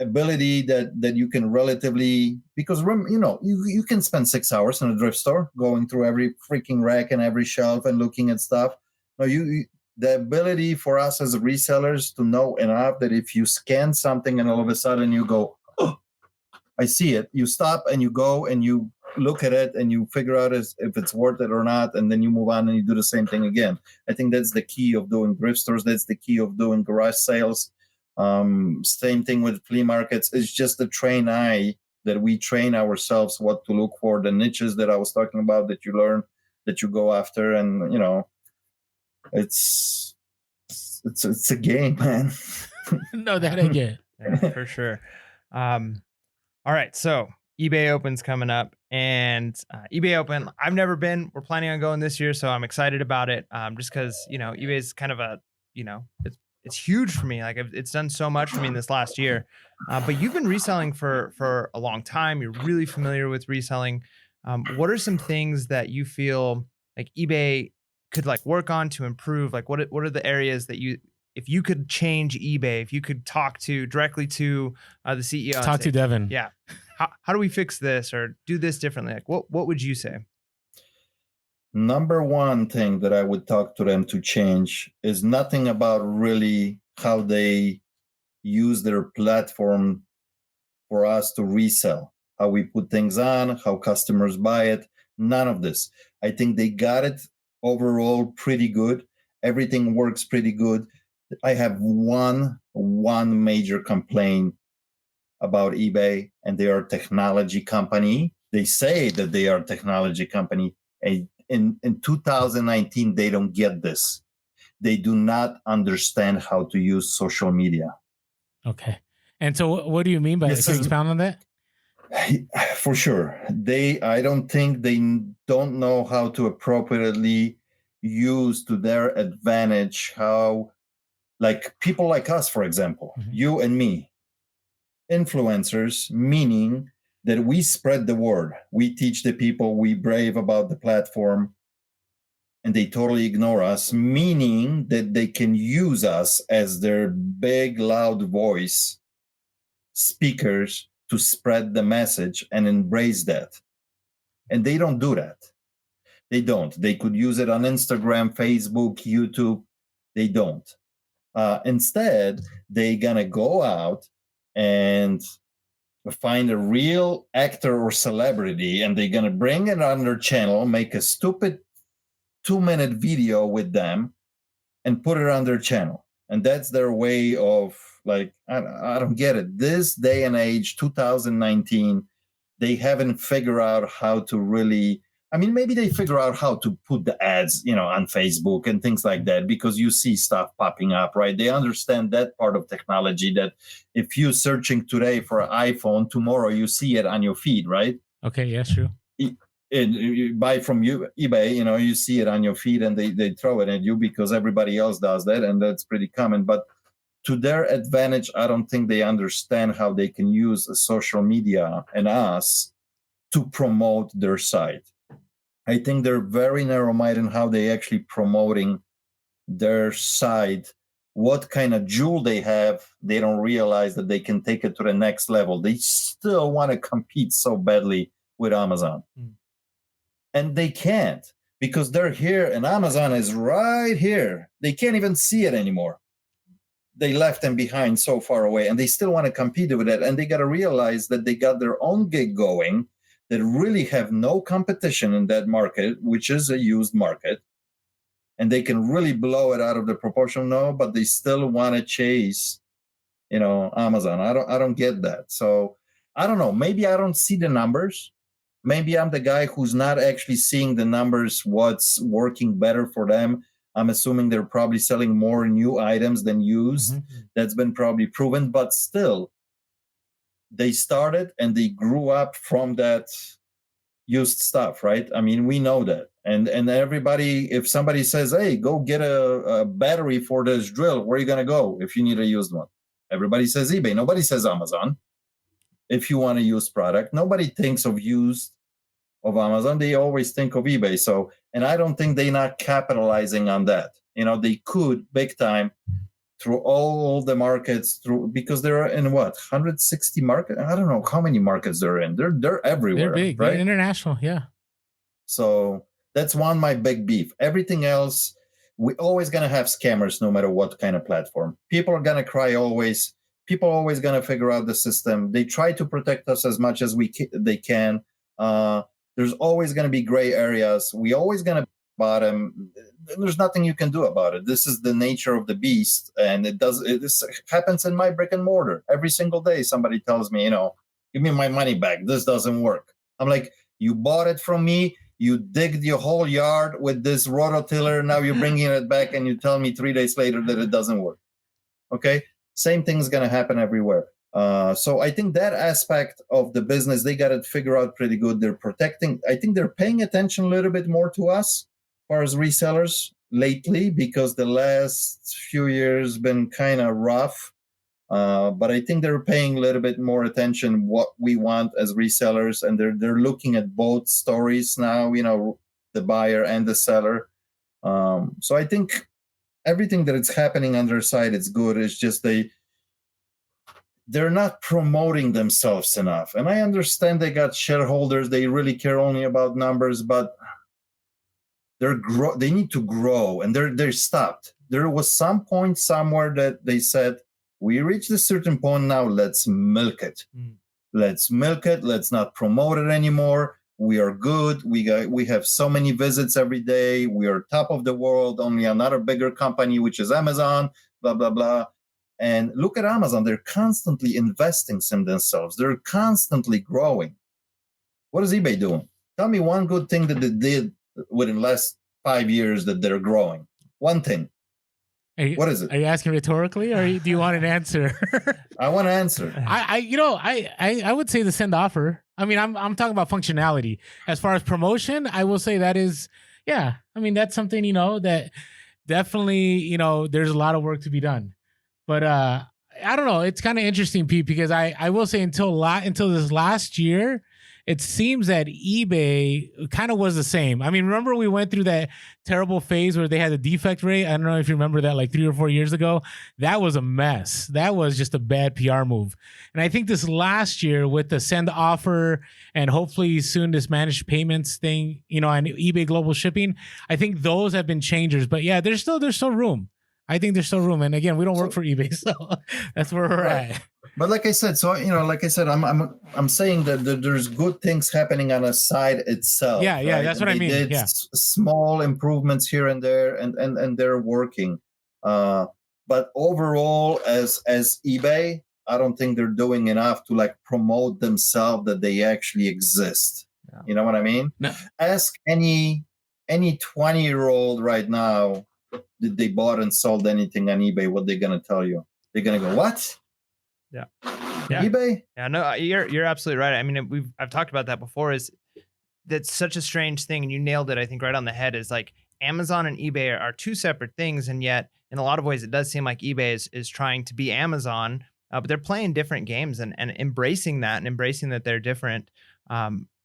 [SPEAKER 3] ability that you can relatively, because you can spend 6 hours in a thrift store going through every freaking rack and every shelf and looking at stuff. No, the ability for us as resellers to know enough that if you scan something and all of a sudden you go, oh, I see it, you stop and you go and you look at it and you figure out if it's worth it or not, and then you move on and you do the same thing again. I think that's the key of doing thrift stores. That's the key of doing garage sales. Same thing with flea markets. It's just the trained eye that we train ourselves what to look for, the niches that I was talking about that you learn, that you go after, and it's a game, man.
[SPEAKER 2] No, that I get.
[SPEAKER 1] Yeah, for sure. All right, so eBay Open's coming up, and eBay Open, I've never been. We're planning on going this year, so I'm excited about it. Just because eBay is kind of a it's huge for me. Like it's done so much for me in this last year. But you've been reselling for a long time. You're really familiar with reselling. What are some things that you feel like eBay could like work on to improve? Like what are the areas that if you could change eBay, if you could talk directly to the CEO,
[SPEAKER 2] talk to Devin.
[SPEAKER 1] Yeah. How do we fix this or do this differently? Like what would you say?
[SPEAKER 3] Number one thing that I would talk to them to change is nothing about really how they use their platform for us to resell, how we put things on, how customers buy it. None of this. I think they got it overall pretty good. Everything works pretty good. I have one major complaint about eBay, and they are a technology company. They say that they are a technology company. In 2019, they don't get this. They do not understand how to use social media.
[SPEAKER 2] Okay. And so what do you mean by that? Can you expound on that?
[SPEAKER 3] For sure. I don't think they don't know how to appropriately use to their advantage how, like people like us, for example, you and me, influencers, meaning that we spread the word. We teach the people, we brave about the platform, and they totally ignore us, meaning that they can use us as their big, loud voice speakers to spread the message and embrace that. And they don't do that. They don't. They could use it on Instagram, Facebook, YouTube. They don't. Instead, they're going to go out and find a real actor or celebrity, and they're going to bring it on their channel, make a stupid 2-minute video with them, and put it on their channel. And that's their way of, like, I don't get it. This day and age, 2019, they haven't figured out how to really, maybe they figure out how to put the ads, on Facebook and things like that, because you see stuff popping up, right? They understand that part of technology, that if you're searching today for an iPhone, tomorrow you see it on your feed, right?
[SPEAKER 2] Okay, yes, true.
[SPEAKER 3] You buy from eBay, you see it on your feed, and they throw it at you because everybody else does that, and that's pretty common. But to their advantage, I don't think they understand how they can use social media and us to promote their site. I think they're very narrow-minded in how they actually promoting their site. What kind of jewel they have, they don't realize that they can take it to the next level. They still want to compete so badly with Amazon. And they can't, because they're here and Amazon is right here. They can't even see it anymore. They left them behind so far away, and they still want to compete with it. And they got to realize that they got their own gig going that really have no competition in that market, which is a used market. And they can really blow it out of the proportion now, but they still want to chase, Amazon. I don't get that. So I don't know. Maybe I don't see the numbers. Maybe I'm the guy who's not actually seeing the numbers, what's working better for them. I'm assuming they're probably selling more new items than used. That's been probably proven, but still, they started and they grew up from that used stuff, right? I mean, we know that. And everybody, if somebody says, hey, go get a battery for this drill, where are you going to go if you need a used one? Everybody says eBay. Nobody says Amazon. If you want a used product, nobody thinks of used of Amazon. They always think of eBay. So, and I don't think they're not capitalizing on that. They could big time through all the markets, because they're in 160 markets. I don't know how many markets they're in. They're everywhere.
[SPEAKER 2] They're big,
[SPEAKER 3] right?
[SPEAKER 2] They're international, yeah.
[SPEAKER 3] So that's my big beef. Everything else, we're always gonna have scammers, no matter what kind of platform. People are gonna cry always. People are always gonna figure out the system. They try to protect us as much as they can. There's always gonna be gray areas. We always gonna bottom. There's nothing you can do about it. This is the nature of the beast, and this happens in my brick and mortar every single day. Somebody tells me, give me my money back. This doesn't work. I'm like, you bought it from me. You digged your whole yard with this rototiller. Now you're bringing it back, and you tell me 3 days later that it doesn't work. Okay, same thing's gonna happen everywhere. So I think that aspect of the business, they got to figure out pretty good. They're protecting. I think they're paying attention a little bit more to us as far as resellers lately, because the last few years been kind of rough. But I think they're paying a little bit more attention what we want as resellers, and they're looking at both stories now, the buyer and the seller. So I think everything that is happening on their side, it's good. It's just they're not promoting themselves enough. And I understand they got shareholders, they really care only about numbers, but they need to grow, and they're stopped. There was some point somewhere that they said, we reached a certain point now, let's milk it. Let's milk it. Let's not promote it anymore. We are good. We have so many visits every day. We are top of the world. Only another bigger company, which is Amazon, blah, blah, blah. And look at Amazon. They're constantly investing in themselves. They're constantly growing. What is eBay doing? Tell me one good thing that they did within the last 5 years that they're growing. One thing. What is it?
[SPEAKER 2] Are you asking rhetorically, or do you want an answer?
[SPEAKER 3] I want to answer.
[SPEAKER 2] I would say the send offer. I mean, I'm talking about functionality. As far as promotion, I will say that is, yeah. I mean, that's something, that definitely, there's a lot of work to be done. But I don't know. It's kind of interesting, Pete, because I will say until this last year, it seems that eBay kind of was the same. I mean, remember we went through that terrible phase where they had a defect rate? I don't know if you remember that, like 3 or 4 years ago. That was a mess. That was just a bad PR move. And I think this last year with the send offer and hopefully soon this managed payments thing, and eBay global shipping, I think those have been changers. But yeah, there's still room. I think there's still room. And again, we don't work for eBay, so that's where we're at.
[SPEAKER 3] But like I said, I'm saying that there's good things happening on the side itself.
[SPEAKER 2] Yeah,
[SPEAKER 3] right?
[SPEAKER 2] That's
[SPEAKER 3] and
[SPEAKER 2] what I mean.
[SPEAKER 3] Did small improvements here and there, and they're working. But overall, as eBay, I don't think they're doing enough to promote themselves that they actually exist. Yeah. You know what I mean?
[SPEAKER 2] No.
[SPEAKER 3] Ask any 20-year-old right now, did they bought and sold anything on eBay? What they're gonna tell you? They're gonna go, what?
[SPEAKER 1] Yeah.
[SPEAKER 3] eBay?
[SPEAKER 1] Yeah, no, you're absolutely right. I mean, I've talked about that before. That's such a strange thing, and you nailed it, I think, right on the head. Is like Amazon and eBay are two separate things, and yet in a lot of ways it does seem like eBay is trying to be Amazon, but they're playing different games and embracing that they're different.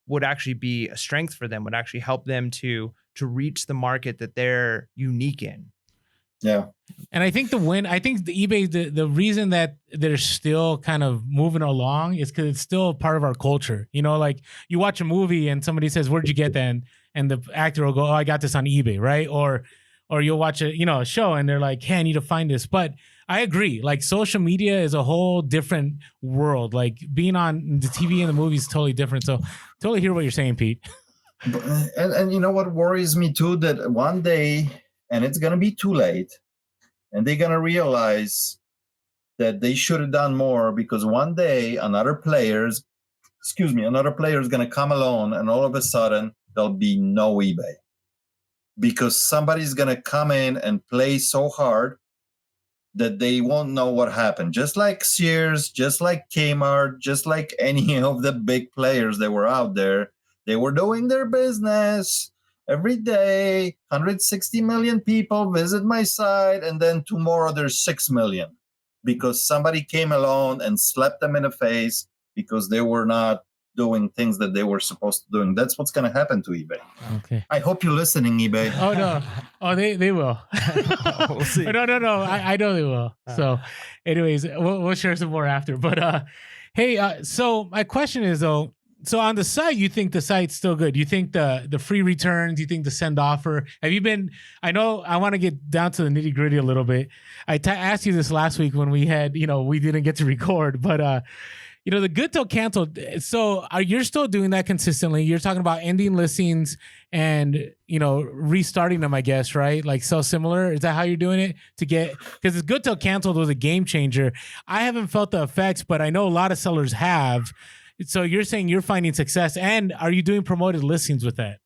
[SPEAKER 1] would actually be a strength for them, would actually help them to reach the market that they're unique in.
[SPEAKER 3] Yeah.
[SPEAKER 2] And I think the eBay, the reason that they're still kind of moving along is because it's still part of our culture. You know, like you watch a movie and somebody says, "Where'd you get that?" And the actor will go, "Oh, I got this on eBay," right? Or you'll watch a show and they're like, "Hey, I need to find this." But I agree. Like social media is a whole different world. Like being on the TV and the movies is totally different. So totally hear what you're saying, Pete.
[SPEAKER 3] And you know what worries me too? That one day, and it's gonna be too late, and they're gonna realize that they should have done more, because one day another player is gonna come along, and all of a sudden there'll be no eBay, because somebody's gonna come in and play so hard that they won't know what happened. Just like Sears, just like Kmart, just like any of the big players that were out there, they were doing their business every day. 160 million people visit my site, and then tomorrow there's 6 million, because somebody came along and slapped them in the face because they were not doing things that they were supposed to do. And that's what's going to happen to eBay.
[SPEAKER 2] Okay.
[SPEAKER 3] I hope you're listening, eBay.
[SPEAKER 2] Oh no. Oh, they will.
[SPEAKER 1] We'll see.
[SPEAKER 2] No. I know they will. So, anyways, we'll share some more after. But hey, so my question is though. So on the site, you think the site's still good? You think the free returns? You think the send offer? Have you been? I know I want to get down to the nitty gritty a little bit. I asked you this last week when we had, we didn't get to record, but the good till canceled. So you're still doing that consistently? You're talking about ending listings and restarting them, I guess, right? Like so similar. Is that how you're doing it to get? Because it's good till canceled was a game changer. I haven't felt the effects, but I know a lot of sellers have. So you're saying you're finding success, and are you doing promoted listings with that?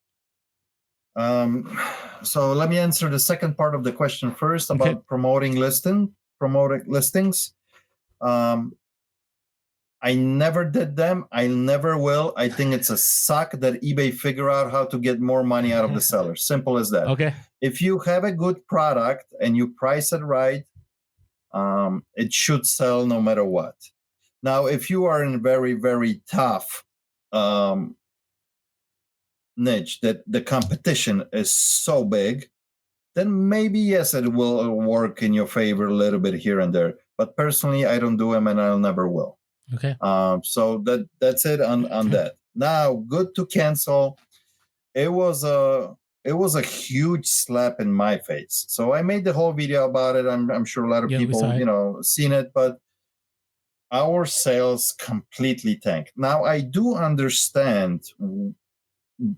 [SPEAKER 3] So let me answer the second part of the question first about promoting listings. I never did them. I never will. I think it's a suck that eBay figure out how to get more money out of the seller. Simple as that.
[SPEAKER 2] Okay.
[SPEAKER 3] If you have a good product and you price it right, it should sell no matter what. Now, if you are in a very, very tough niche that the competition is so big, then maybe, yes, it will work in your favor a little bit here and there. But personally, I don't do them, and I'll never will.
[SPEAKER 2] Okay.
[SPEAKER 3] So that's it on that. Now, good to cancel. It was a huge slap in my face. So I made the whole video about it. I'm sure a lot of people, seen it, but our sales completely tanked. Now, I do understand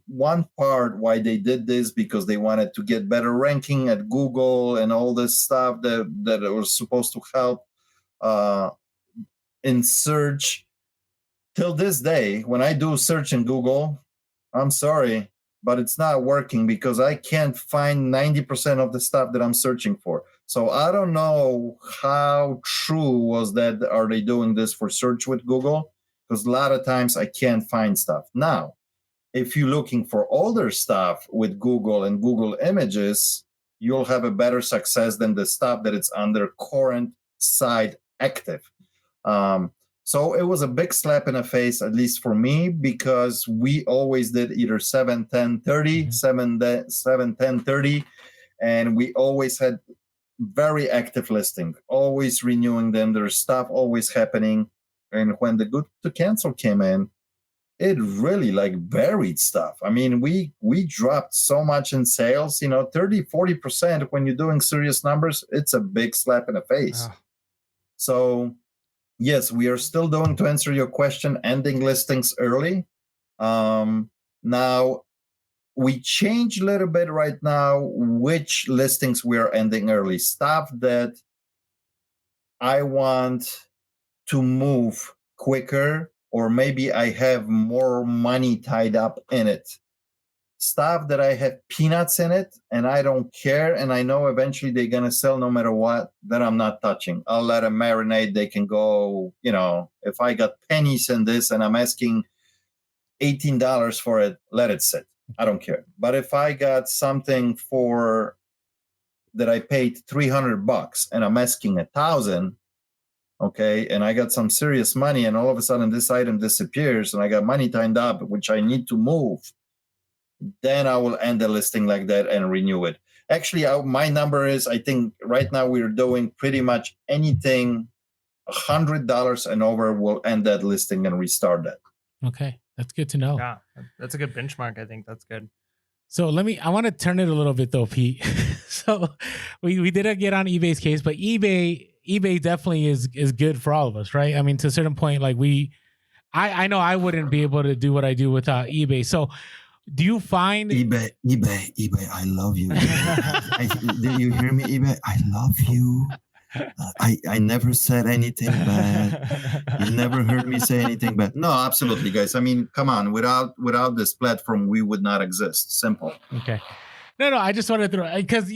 [SPEAKER 3] one part why they did this, because they wanted to get better ranking at Google and all this stuff that it was supposed to help in search. Till this day, when I do search in Google, I'm sorry, but it's not working, because I can't find 90% of the stuff that I'm searching for. So I don't know how true was that. Are they doing this for search with Google? Because a lot of times I can't find stuff. Now, if you're looking for older stuff with Google and Google Images, you'll have a better success than the stuff that it's under current site active. So it was a big slap in the face, at least for me, because we always did either 7, 10, 30, 7, 10, 30, and we always had very active listing, always renewing them. There's stuff always happening. And when the good to cancel came in, it really buried stuff. I mean, we dropped so much in sales, 30, 40%. When you're doing serious numbers, it's a big slap in the face. Wow. So yes, we are still doing, to answer your question, ending listings early. Now, we change a little bit right now which listings we are ending early. Stuff that I want to move quicker, or maybe I have more money tied up in it. Stuff that I have peanuts in it and I don't care, and I know eventually they're going to sell no matter what, that I'm not touching. I'll let them marinate. They can go, if I got pennies in this and I'm asking $18 for it, let it sit. I don't care. But if I got something that I paid $300 and I'm asking $1,000, okay, and I got some serious money, and all of a sudden this item disappears, and I got money tied up, which I need to move, then I will end the listing like that and renew it. Actually, my number is, I think right now we're doing pretty much anything $100 and over, we'll end that listing and restart that.
[SPEAKER 2] Okay, that's good to know.
[SPEAKER 1] Yeah, that's a good benchmark. I think that's good.
[SPEAKER 2] So I want to turn it a little bit though, Pete. So we didn't get on eBay's case, but eBay definitely is good for all of us, right? I mean, to a certain point, like I know I wouldn't be able to do what I do without eBay. So do you find
[SPEAKER 4] eBay, I love you. Do you hear me, eBay? I love you. I never said anything bad. You never heard me say anything bad.
[SPEAKER 3] No, absolutely, guys. I mean, come on. Without this platform, we would not exist. Simple.
[SPEAKER 2] Okay. No, I just wanted to throw, because,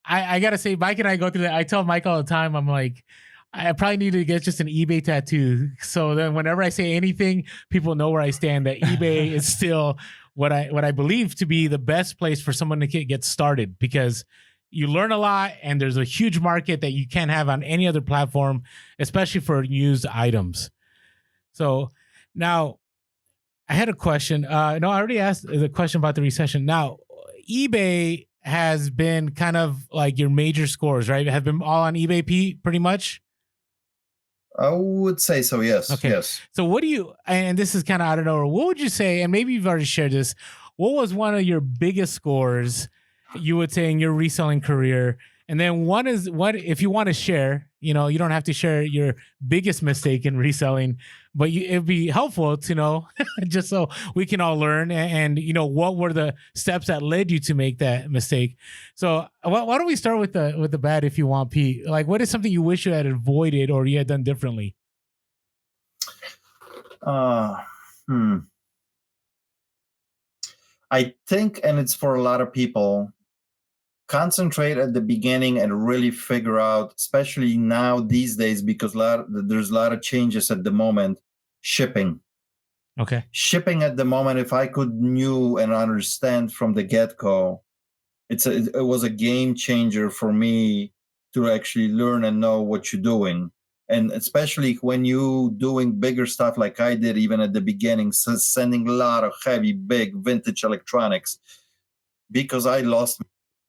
[SPEAKER 2] I got to say, Mike and I go through that. I tell Mike all the time, I'm like, I probably need to get just an eBay tattoo. So then whenever I say anything, people know where I stand, that eBay is still what I believe to be the best place for someone to get started, because you learn a lot and there's a huge market that you can't have on any other platform, especially for used items. So now I had a question. No, I already asked the question about the recession. Now, eBay has been kind of like your major scores, right? Have been all on eBay, Pete, pretty much?
[SPEAKER 3] I would say so, yes.
[SPEAKER 2] Okay.
[SPEAKER 3] Yes.
[SPEAKER 2] So what do you, and this is kind of out of nowhere, what would you say, and maybe you've already shared this, what was one of your biggest scores you would say in your reselling career? And then what if you want to share, you don't have to share your biggest mistake in reselling, but it'd be helpful to know just so we can all learn, and what were the steps that led you to make that mistake. So why don't we start with the bad, if you want, Pete? Like, what is something you wish you had avoided or you had done differently?
[SPEAKER 3] I think, and it's for a lot of people, concentrate at the beginning and really figure out, especially now these days, because there's a lot of changes at the moment. Shipping.
[SPEAKER 2] Okay.
[SPEAKER 3] Shipping at the moment, if I knew and understand from the get-go, it was a game changer for me to actually learn and know what you're doing. And especially when you doing bigger stuff like I did, even at the beginning, sending a lot of heavy, big vintage electronics, because I lost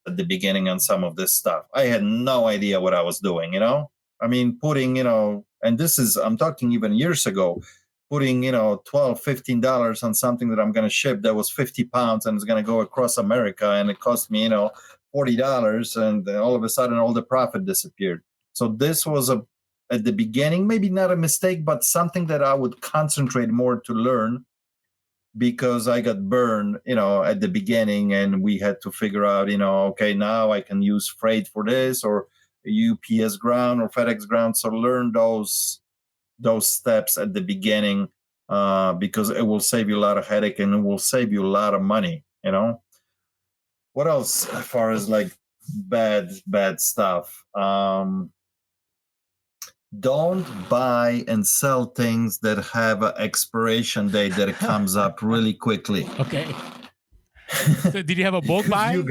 [SPEAKER 3] at the beginning on some of this stuff. I had no idea what I was doing, I mean, putting, and I'm talking even years ago, putting, $12, $15 on something that I'm going to ship that was 50 pounds and it's going to go across America, and it cost me, $40, and then all of a sudden all the profit disappeared. So this was at the beginning, maybe not a mistake, but something that I would concentrate more to learn, because I got burned, at the beginning, and we had to figure out, okay, now I can use freight for this, or UPS ground or FedEx ground. So learn those steps at the beginning, because it will save you a lot of headache and it will save you a lot of money. What else as far as like bad stuff? Don't buy and sell things that have an expiration date that comes up really quickly.
[SPEAKER 2] Okay. So did you have a bulk buy?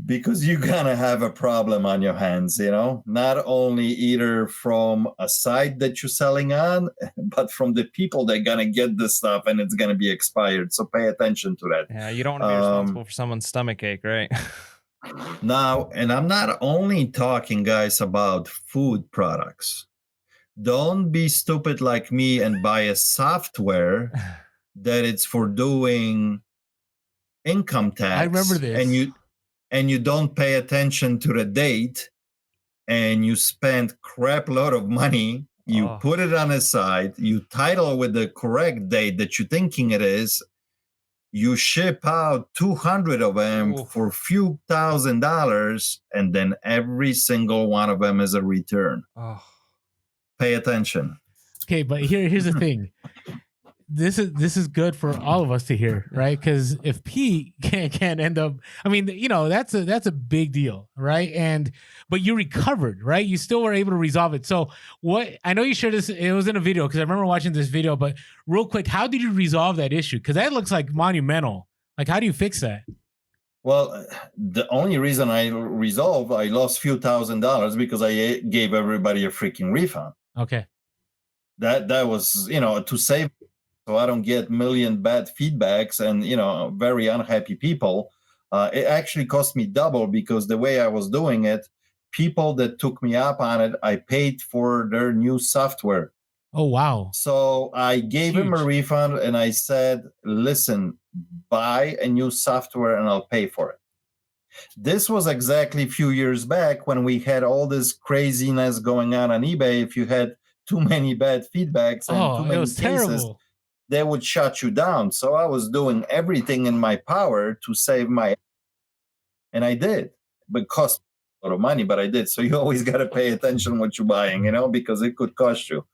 [SPEAKER 3] Because you're going to have a problem on your hands, not only either from a site that you're selling on, but from the people that are going to get the stuff and it's going to be expired. So pay attention to that.
[SPEAKER 1] Yeah, you don't want to be responsible for someone's stomach ache, right?
[SPEAKER 3] Now, and I'm not only talking, guys, about food products. Don't be stupid like me and buy a software that it's for doing income tax.
[SPEAKER 2] I remember this.
[SPEAKER 3] And you don't pay attention to the date, and you spend crap load of money. You put it on a site, you title with the correct date that you're thinking it is. You ship out 200 of them for a few $1,000s, and then every single one of them is a return. Pay attention. Okay,
[SPEAKER 2] but here's the thing. This is good for all of us to hear, right? Because if Pete can't end up, I mean, that's a big deal, right? But you recovered, right? You still were able to resolve it. So I know you shared this, it was in a video, because I remember watching this video, but real quick, how did you resolve that issue? Because that looks like monumental. Like, how do you fix that?
[SPEAKER 3] Well, the only reason I lost a few $1,000s because I gave everybody a freaking refund.
[SPEAKER 2] Okay.
[SPEAKER 3] That was, to save, so I don't get million bad feedbacks and, very unhappy people. It actually cost me double because the way I was doing it, people that took me up on it, I paid for their new software.
[SPEAKER 2] Oh, wow.
[SPEAKER 3] So I gave him a refund and I said, listen, buy a new software and I'll pay for it. This was exactly a few years back when we had all this craziness going on eBay. If you had too many bad feedbacks and too many cases,
[SPEAKER 2] terrible.
[SPEAKER 3] they would shut you down. So I was doing everything in my power to save my, and I did. But it cost a lot of money, but I did. So you always got to pay attention what you're buying, because it could cost you.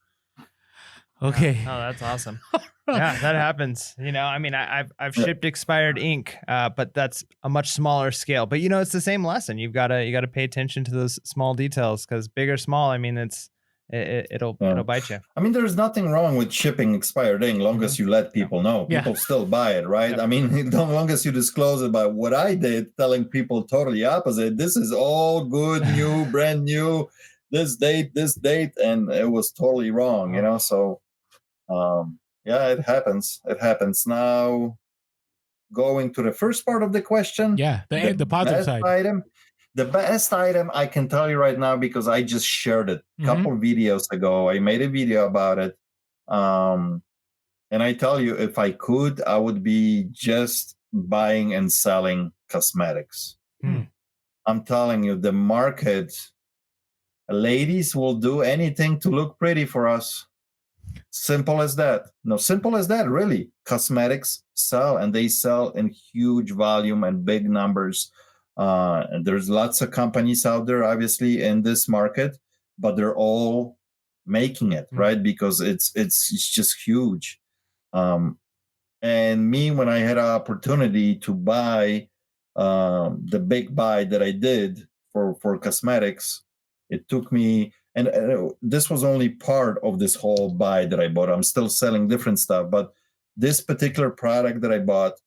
[SPEAKER 2] Okay.
[SPEAKER 1] Oh, that's awesome. Yeah, that happens. I mean, I've shipped expired ink, but that's a much smaller scale. But it's the same lesson. You gotta pay attention to those small details because big or small, I mean, it'll bite you.
[SPEAKER 3] I mean, there's nothing wrong with shipping expired ink, long as you let people know. People still buy it, right? Yep. I mean, long as you disclose it. But what I did, telling people totally opposite. This is all good, new, brand new. This date, and it was totally wrong. So. Yeah, it happens. It happens. Now, going to the first part of the question.
[SPEAKER 2] Yeah, the positive side.
[SPEAKER 3] The best item I can tell you right now because I just shared it a couple videos ago. I made a video about it. And I tell you, if I could, I would be just buying and selling cosmetics. I'm telling you, the market, ladies will do anything to look pretty for us. Simple as that. No, simple as that, really. Cosmetics sell, and they sell in huge volume and big numbers. And there's lots of companies out there, obviously, in this market, but they're all making it, right? Because it's just huge. And me, when I had an opportunity to buy the big buy that I did for cosmetics, it took me. And this was only part of this whole buy that I bought. I'm still selling different stuff, but this particular product that I bought,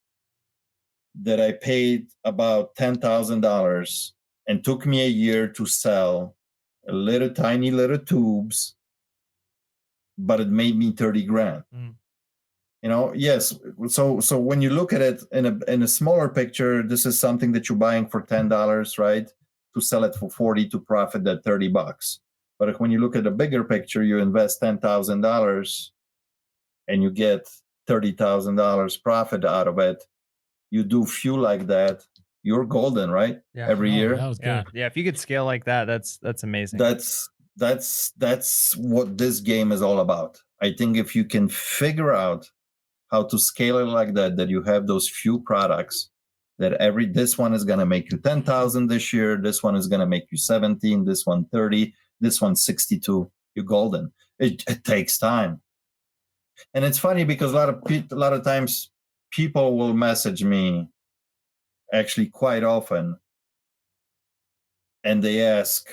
[SPEAKER 3] that I paid about $10,000 and took me a year to sell, tiny little tubes, but it made me 30 grand. Yes. So when you look at it in a smaller picture, this is something that you're buying for $10, right? To sell it for 40 to profit that $30. But when you look at the bigger picture, you invest $10,000 and you get $30,000 profit out of it. You do few like that, you're golden, right?
[SPEAKER 1] Yeah.
[SPEAKER 3] Every year.
[SPEAKER 2] That was good.
[SPEAKER 1] Yeah. If you could scale like that, that's amazing.
[SPEAKER 3] That's what this game is all about. I think if you can figure out how to scale it like that you have those few products that this one is going to make you 10,000 this year. This one is going to make you 17, this one 30. This one's 62. You're golden. It takes time, and it's funny because a lot of times people will message me, actually quite often, and they ask,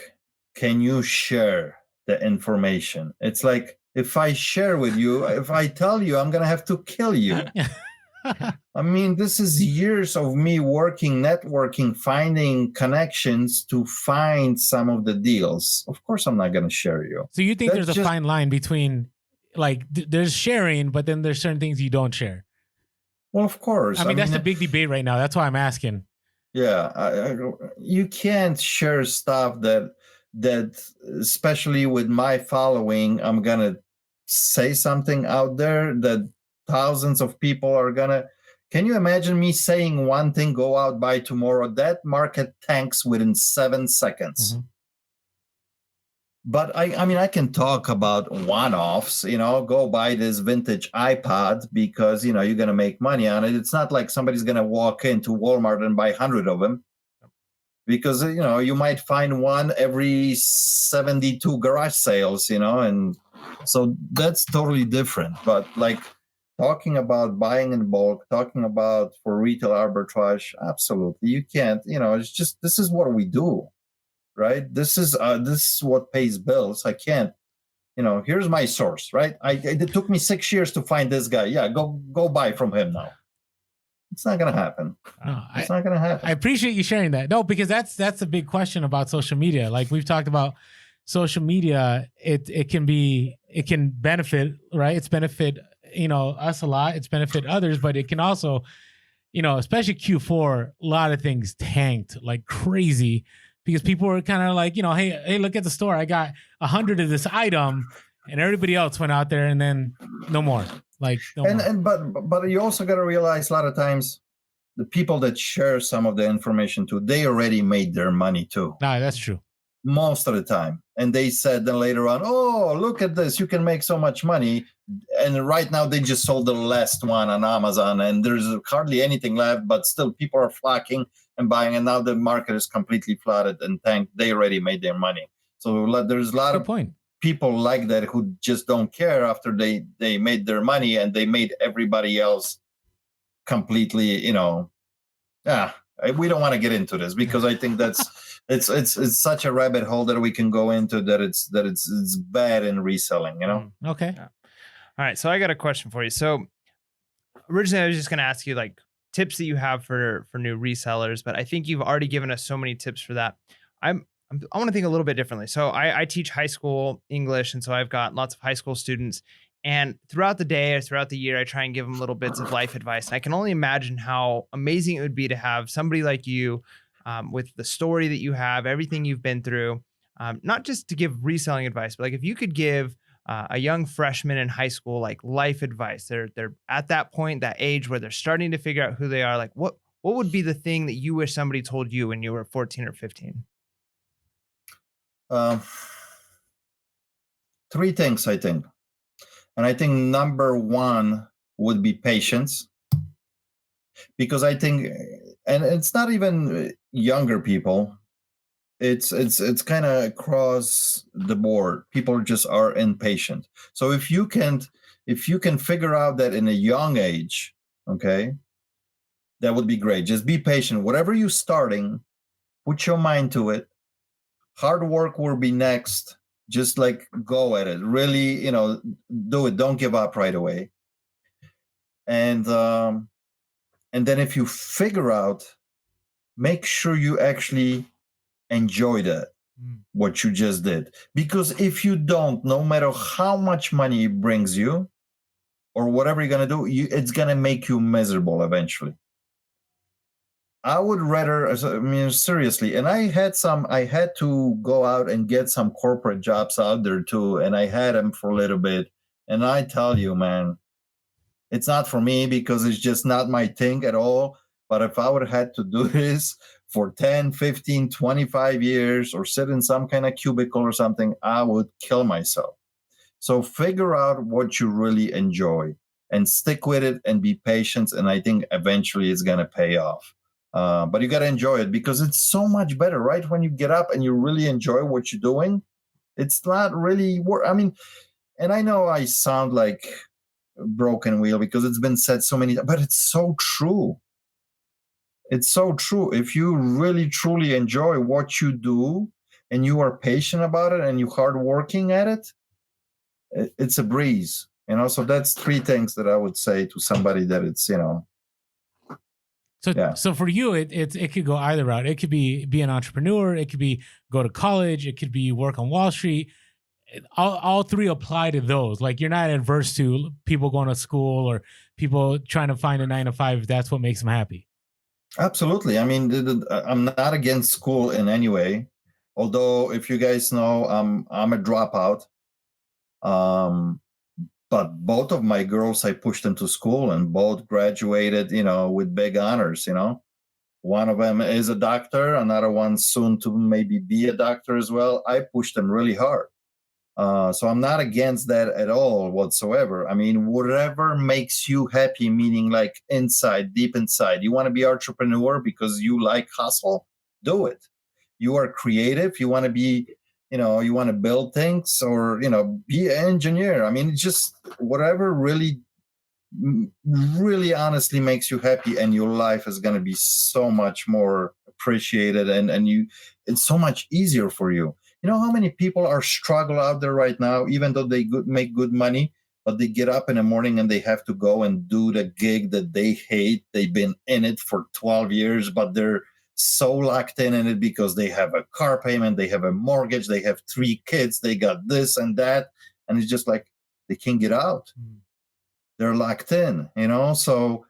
[SPEAKER 3] "Can you share the information?" It's like, if I share with you, if I tell you, I'm gonna have to kill you. I mean, this is years of me working, networking, finding connections to find some of the deals. Of course, I'm not going to share you.
[SPEAKER 2] So you think there's a fine line between, like, there's sharing, but then there's certain things you don't share?
[SPEAKER 3] Well, of course.
[SPEAKER 2] I mean, that's the big debate right now. That's why I'm asking.
[SPEAKER 3] Yeah. You can't share stuff that, especially with my following, I'm going to say something out there that thousands of people are gonna. Can you imagine me saying one thing, go out, buy tomorrow? That market tanks within 7 seconds. But I mean, I can talk about one-offs, go buy this vintage iPod because, you're going to make money on it. It's not like somebody's going to walk into Walmart and buy 100 of them because, you might find one every 72 garage sales, and so that's totally different. But like, talking about buying in bulk, talking about for retail arbitrage, absolutely. You can't, it's just, this is what we do, right? This is what pays bills. I can't, here's my source, right? It took me 6 years to find this guy. Yeah, go buy from him now. It's not going to happen.
[SPEAKER 2] No,
[SPEAKER 3] it's not going to happen.
[SPEAKER 2] I appreciate you sharing that. No, because that's a big question about social media. Like we've talked about social media, it can benefit, right? It's benefit, us a lot. It's benefit others, but it can also, especially Q4, a lot of things tanked like crazy because people were kind of like, hey, look at the store. I got 100 of this item, and everybody else went out there and then no more. Like, no more.
[SPEAKER 3] But you also got to realize a lot of times the people that share some of the information too, they already made their money too.
[SPEAKER 2] Nah, that's true.
[SPEAKER 3] Most of the time. And they said then later on, oh, look at this, you can make so much money. And right now they just sold the last one on Amazon and there's hardly anything left, but still people are flocking and buying. And now the market is completely flooded and tanked. They already made their money. So there's a lot of people like that who just don't care after they made their money and they made everybody else completely, we don't want to get into this because I think that's it's such a rabbit hole that we can go into that it's bad in reselling,
[SPEAKER 2] Okay.
[SPEAKER 1] Yeah. All right, so I got a question for you. So originally I was just going to ask you like tips that you have for new resellers, but I think you've already given us so many tips for that. I want to think a little bit differently. So I teach high school English, and so I've got lots of high school students. And throughout the day or throughout the year, I try and give them little bits of life advice. And I can only imagine how amazing it would be to have somebody like you with the story that you have, everything you've been through, not just to give reselling advice, but like if you could give a young freshman in high school like life advice, they're at that point, that age where they're starting to figure out who they are. Like what would be the thing that you wish somebody told you when you were 14 or 15?
[SPEAKER 3] Three things, I think. And I think number one would be patience. Because I think, and it's not even younger people, it's kind of across the board. People just are impatient. So if you can figure out that in a young age, okay, that would be great. Just be patient. Whatever you're starting, put your mind to it. Hard work will be next. Just like go at it. Really, do it. Don't give up right away. And then if you figure out, make sure you actually enjoy that, what you just did. Because if you don't, no matter how much money it brings you or whatever you're going to do, it's going to make you miserable eventually. I would rather, seriously, and I had to go out and get some corporate jobs out there too, and I had them for a little bit. And I tell you, man, it's not for me because it's just not my thing at all. But if I would have had to do this for 10, 15, 25 years or sit in some kind of cubicle or something, I would kill myself. So figure out what you really enjoy and stick with it and be patient. And I think eventually it's going to pay off. But you got to enjoy it because it's so much better, right? When you get up and you really enjoy what you're doing, it's not really work. And I know I sound like a broken wheel because it's been said so many times, but it's so true. It's so true. If you really, truly enjoy what you do and you are patient about it and you're hardworking at it, it's a breeze. So that's three things that I would say to somebody that it's,
[SPEAKER 2] So for you, it could go either route. It could be an entrepreneur. It could be go to college. It could be work on Wall Street. All three apply to those. Like you're not adverse to people going to school or people trying to find a 9-to-5 if that's what makes them happy.
[SPEAKER 3] Absolutely. I'm not against school in any way. Although, if you guys know, I'm a dropout. But both of my girls, I pushed them to school and both graduated, with big honors, One of them is a doctor, another one soon to maybe be a doctor as well. I pushed them really hard. So I'm not against that at all whatsoever. Whatever makes you happy, meaning like inside, deep inside. You want to be entrepreneur because you like hustle? Do it. You are creative. You want to be you want to build things or, be an engineer. Just whatever really, really honestly makes you happy and your life is going to be so much more appreciated and it's so much easier for you. You know how many people are struggle out there right now, even though they make good money, but they get up in the morning and they have to go and do the gig that they hate. They've been in it for 12 years, but they're so locked in it because they have a car payment, they have a mortgage, they have 3 kids, they got this and that, and it's just like they can't get out. They're locked in, so,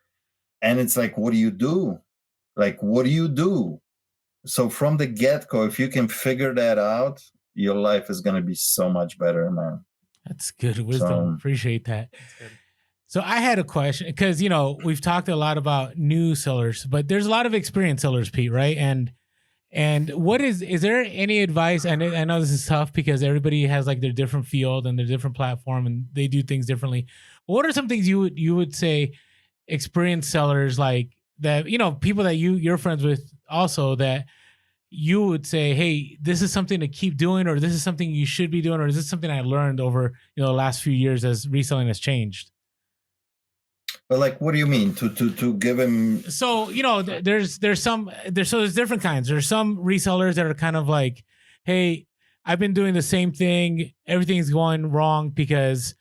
[SPEAKER 3] and it's like, what do you do? So from the get-go, if you can figure that out, your life is going to be so much better, man.
[SPEAKER 2] That's good wisdom. Appreciate that. So I had a question because, we've talked a lot about new sellers, but there's a lot of experienced sellers, Pete, right? And what is there any advice? And I know this is tough because everybody has like their different field and their different platform and they do things differently. What are some things you would say experienced sellers like that, people that you're friends with also that you would say, hey, this is something to keep doing, or this is something you should be doing, or is this something I learned over, the last few years as reselling has changed?
[SPEAKER 3] But like, what do you mean to give him?
[SPEAKER 2] So, there's different kinds. There's some resellers that are kind of like, hey, I've been doing the same thing. Everything's going wrong because,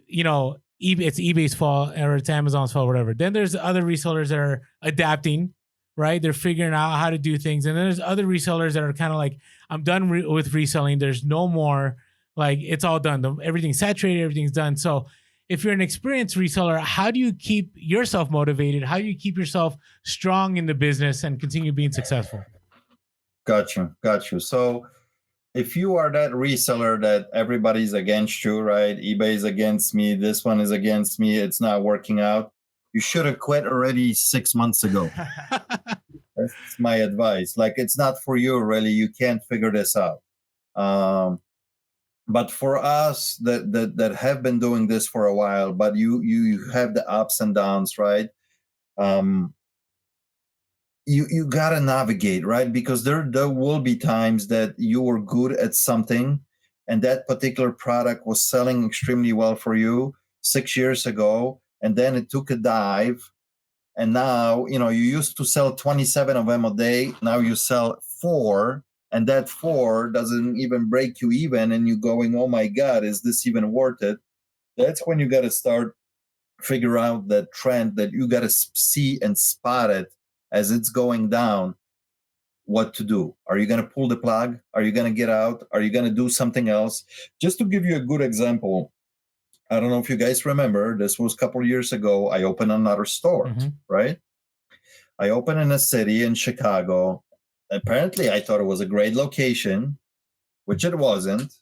[SPEAKER 2] it's eBay's fault or it's Amazon's fault, whatever. Then there's other resellers that are adapting, right? They're figuring out how to do things. And then there's other resellers that are kind of like, I'm done with reselling. There's no more, like, it's all done. Everything's saturated. Everything's done. So if you're an experienced reseller, how do you keep yourself motivated? How do you keep yourself strong in the business and continue being successful?
[SPEAKER 3] Got you. So if you are that reseller that everybody's against you, right? eBay's against me. This one is against me. It's not working out. You should have quit already 6 months ago. That's my advice. Like, it's not for you, really. You can't figure this out. But for us that have been doing this for a while, but you have the ups and downs, right? You gotta navigate, right? Because there will be times that you were good at something, and that particular product was selling extremely well for you 6 years ago, and then it took a dive, and now you used to sell 27 of them a day. Now you sell 4. And that 4 doesn't even break you even, and you're going, oh my God, is this even worth it? That's when you got to start figure out that trend, that you got to see and spot it as it's going down, what to do. Are you going to pull the plug? Are you going to get out? Are you going to do something else? Just to give you a good example, I don't know if you guys remember, this was a couple of years ago, I opened another store, right? I opened in a city in Chicago. Apparently, I thought it was a great location, which it wasn't.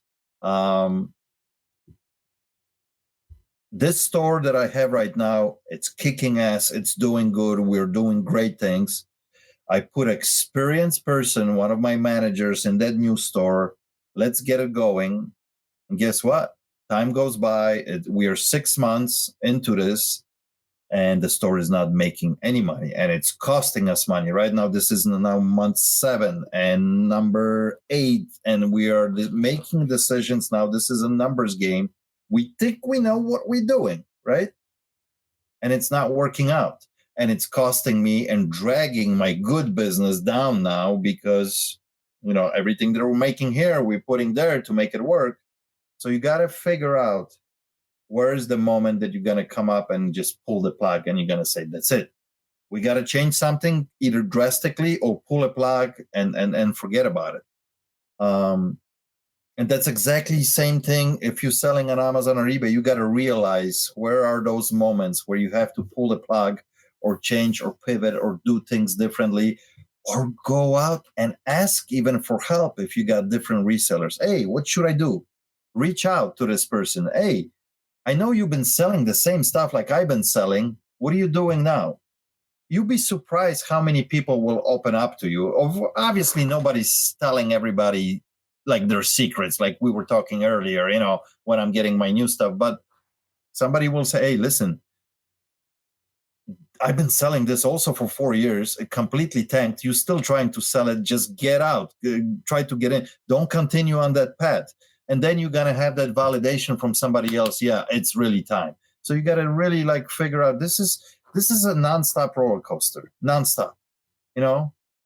[SPEAKER 3] This store that I have right now, it's kicking ass. It's doing good. We're doing great things. I put an experienced person, one of my managers in that new store. Let's get it going. And guess what? Time goes by. We are 6 months into this, and the store is not making any money, and it's costing us money. Right now, this is now month 7 and number 8, and we are making decisions now. This is a numbers game. We think we know what we're doing, right? And it's not working out, and it's costing me and dragging my good business down now because, everything that we're making here, we're putting there to make it work. So you got to figure out, where is the moment that you're going to come up and just pull the plug and you're going to say, that's it. We got to change something either drastically or pull a plug and forget about it. And that's exactly the same thing. If you're selling on Amazon or eBay, you got to realize, where are those moments where you have to pull the plug or change or pivot or do things differently, or go out and ask even for help. If you got different resellers, hey, what should I do? Reach out to this person. Hey, I know you've been selling the same stuff like I've been selling. What are you doing now? You'll be surprised how many people will open up to you. Obviously, nobody's telling everybody like their secrets, like we were talking earlier, when I'm getting my new stuff. But somebody will say, hey, listen, I've been selling this also for 4 years. It completely tanked. You're still trying to sell it. Just get out. Try to get in. Don't continue on that path. And then you're going to have that validation from somebody else. Yeah, it's really time. So you got to really figure out, this is a nonstop roller coaster, nonstop.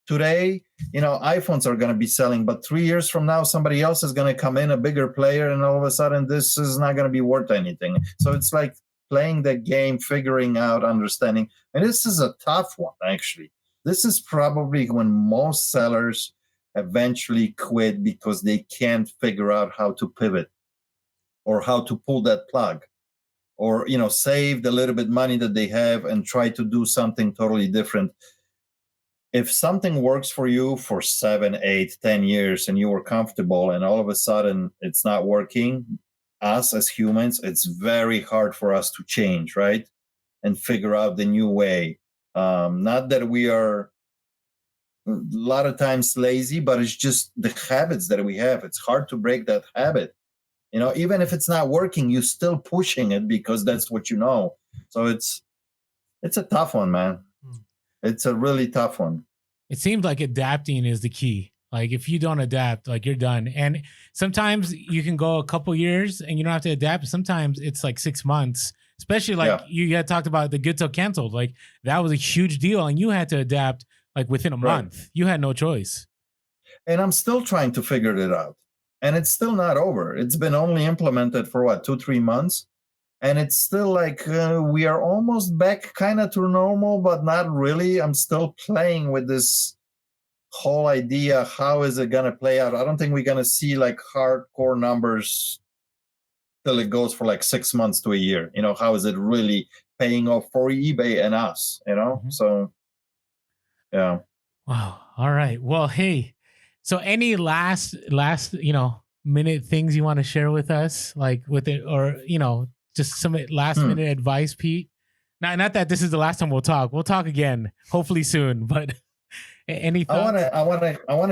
[SPEAKER 3] Today, iPhones are going to be selling, but 3 years from now, somebody else is going to come in, a bigger player, and all of a sudden this is not going to be worth anything. So it's like playing the game, figuring out, understanding. And this is a tough one, actually. This is probably when most sellers eventually quit because they can't figure out how to pivot or how to pull that plug, or save the little bit money that they have and try to do something totally different. If something works for you for 7, 8, 10 years and you were comfortable and all of a sudden it's not working, us as humans, it's very hard for us to change, right? And figure out the new way. Not that we are a lot of times lazy, but it's just the habits that we have. It's hard to break that habit. Even if it's not working, you're still pushing it because that's what you know. So it's a tough one, man. It's a really tough one.
[SPEAKER 2] It seems like adapting is the key. Like if you don't adapt, like you're done. And sometimes you can go a couple years and you don't have to adapt. Sometimes it's like 6 months, especially like you had talked about the Goodwill canceled. Like that was a huge deal and you had to adapt like within a month. You had no choice.
[SPEAKER 3] And I'm still trying to figure it out. And it's still not over. It's been only implemented for 2-3 months. And it's still like we are almost back kind of to normal, but not really. I'm still playing with this whole idea. How is it going to play out? I don't think we're going to see like hardcore numbers till it goes for like 6 months to a year. How is it really paying off for eBay and us? So, yeah.
[SPEAKER 2] Wow. All right. Well, hey, so any last, minute things you want to share with us, like with it, or, just some last minute advice, Pete? Not that this is the last time we'll talk. We'll talk again, hopefully soon, but any thoughts?
[SPEAKER 3] I want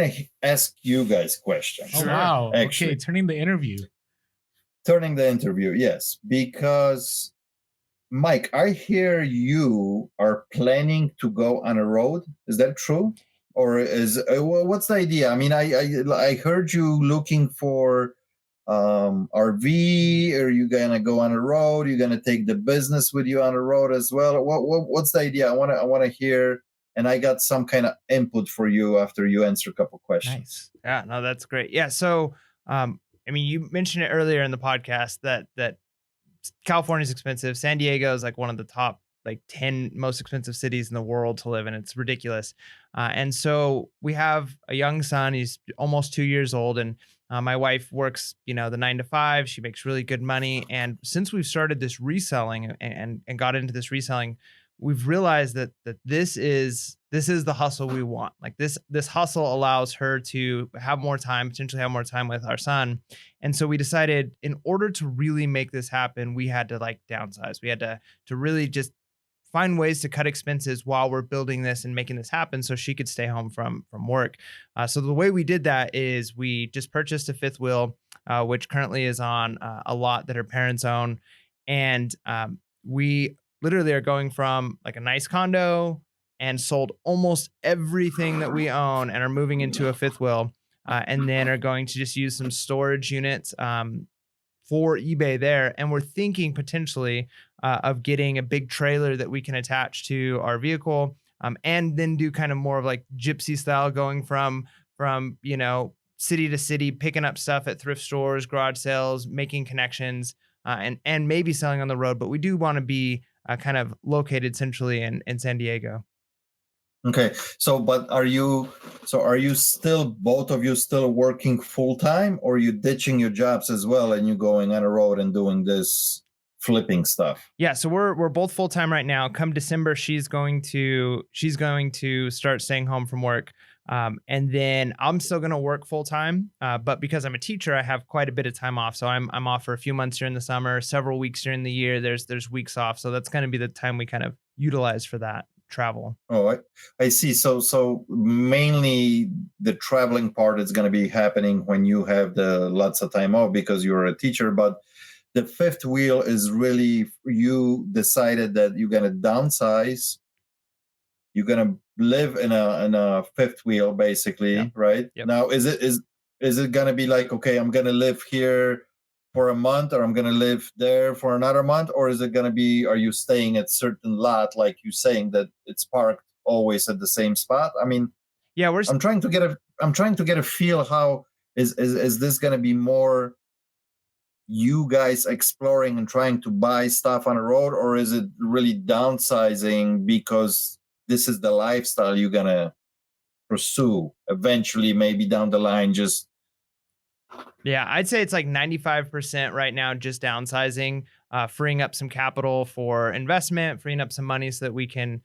[SPEAKER 3] to ask you guys questions.
[SPEAKER 2] Oh, wow.
[SPEAKER 3] Actually.
[SPEAKER 2] Okay. Turning the interview,
[SPEAKER 3] yes, because Mike, I hear you are planning to go on a road. Is that true? Or what's the idea? I mean, I heard you looking for RV. Are you gonna go on a road? You're gonna take the business with you on a road as well? What's the idea? I want to hear, and I got some kind of input for you after you answer a couple questions.
[SPEAKER 1] Nice. Yeah, no, that's great. Yeah, so you mentioned it earlier in the podcast that California's expensive. San Diego is like one of the top 10 most expensive cities in the world to live in. It's ridiculous. And so we have a young son. He's almost 2 years old. And my wife works, the 9 to 5. She makes really good money. And since we've started this reselling and got into this reselling, we've realized that this is the hustle we want. Like this hustle allows her to have more time, potentially have more time with our son. And so we decided in order to really make this happen, we had to downsize. We had to really just find ways to cut expenses while we're building this and making this happen so she could stay home from work. So the way we did that is we just purchased a fifth wheel, which currently is on a lot that her parents own. And we literally are going from a nice condo and sold almost everything that we own and are moving into a fifth wheel, and then are going to just use some storage units for eBay there. And we're thinking potentially of getting a big trailer that we can attach to our vehicle, and then do kind of more of gypsy style, going from city to city, picking up stuff at thrift stores, garage sales, making connections, and maybe selling on the road. But we do want to be kind of located centrally in San Diego.
[SPEAKER 3] Okay. So are you still, both of you still working full time, or are you ditching your jobs as well and you going on a road and doing this flipping stuff?
[SPEAKER 1] Yeah. So we're both full time right now. Come December, she's going to start staying home from work. And then I'm still going to work full time. But because I'm a teacher, I have quite a bit of time off. So I'm off for a few months during the summer, several weeks during the year. There's weeks off. So that's going to be the time we kind of utilize for that travel.
[SPEAKER 3] Oh, I see. So mainly the traveling part is going to be happening when you have the lots of time off because you're a teacher. But the fifth wheel is really, you decided that you're going to downsize. You're going to live in a fifth wheel, basically, right?
[SPEAKER 1] Yep.
[SPEAKER 3] Now, is it going to be okay, I'm going to live here for a month, or I'm going to live there for another month, or is it going to be, are you staying at certain lot, like you saying that it's parked always at the same spot? I mean,
[SPEAKER 1] yeah,
[SPEAKER 3] I'm trying to get a feel. How is this going to be more you guys exploring and trying to buy stuff on the road, or is it really downsizing because this is the lifestyle you're gonna pursue eventually, maybe down the line. Just
[SPEAKER 1] Yeah, I'd say it's like 95% right now, just downsizing, freeing up some capital for investment, freeing up some money so that we can,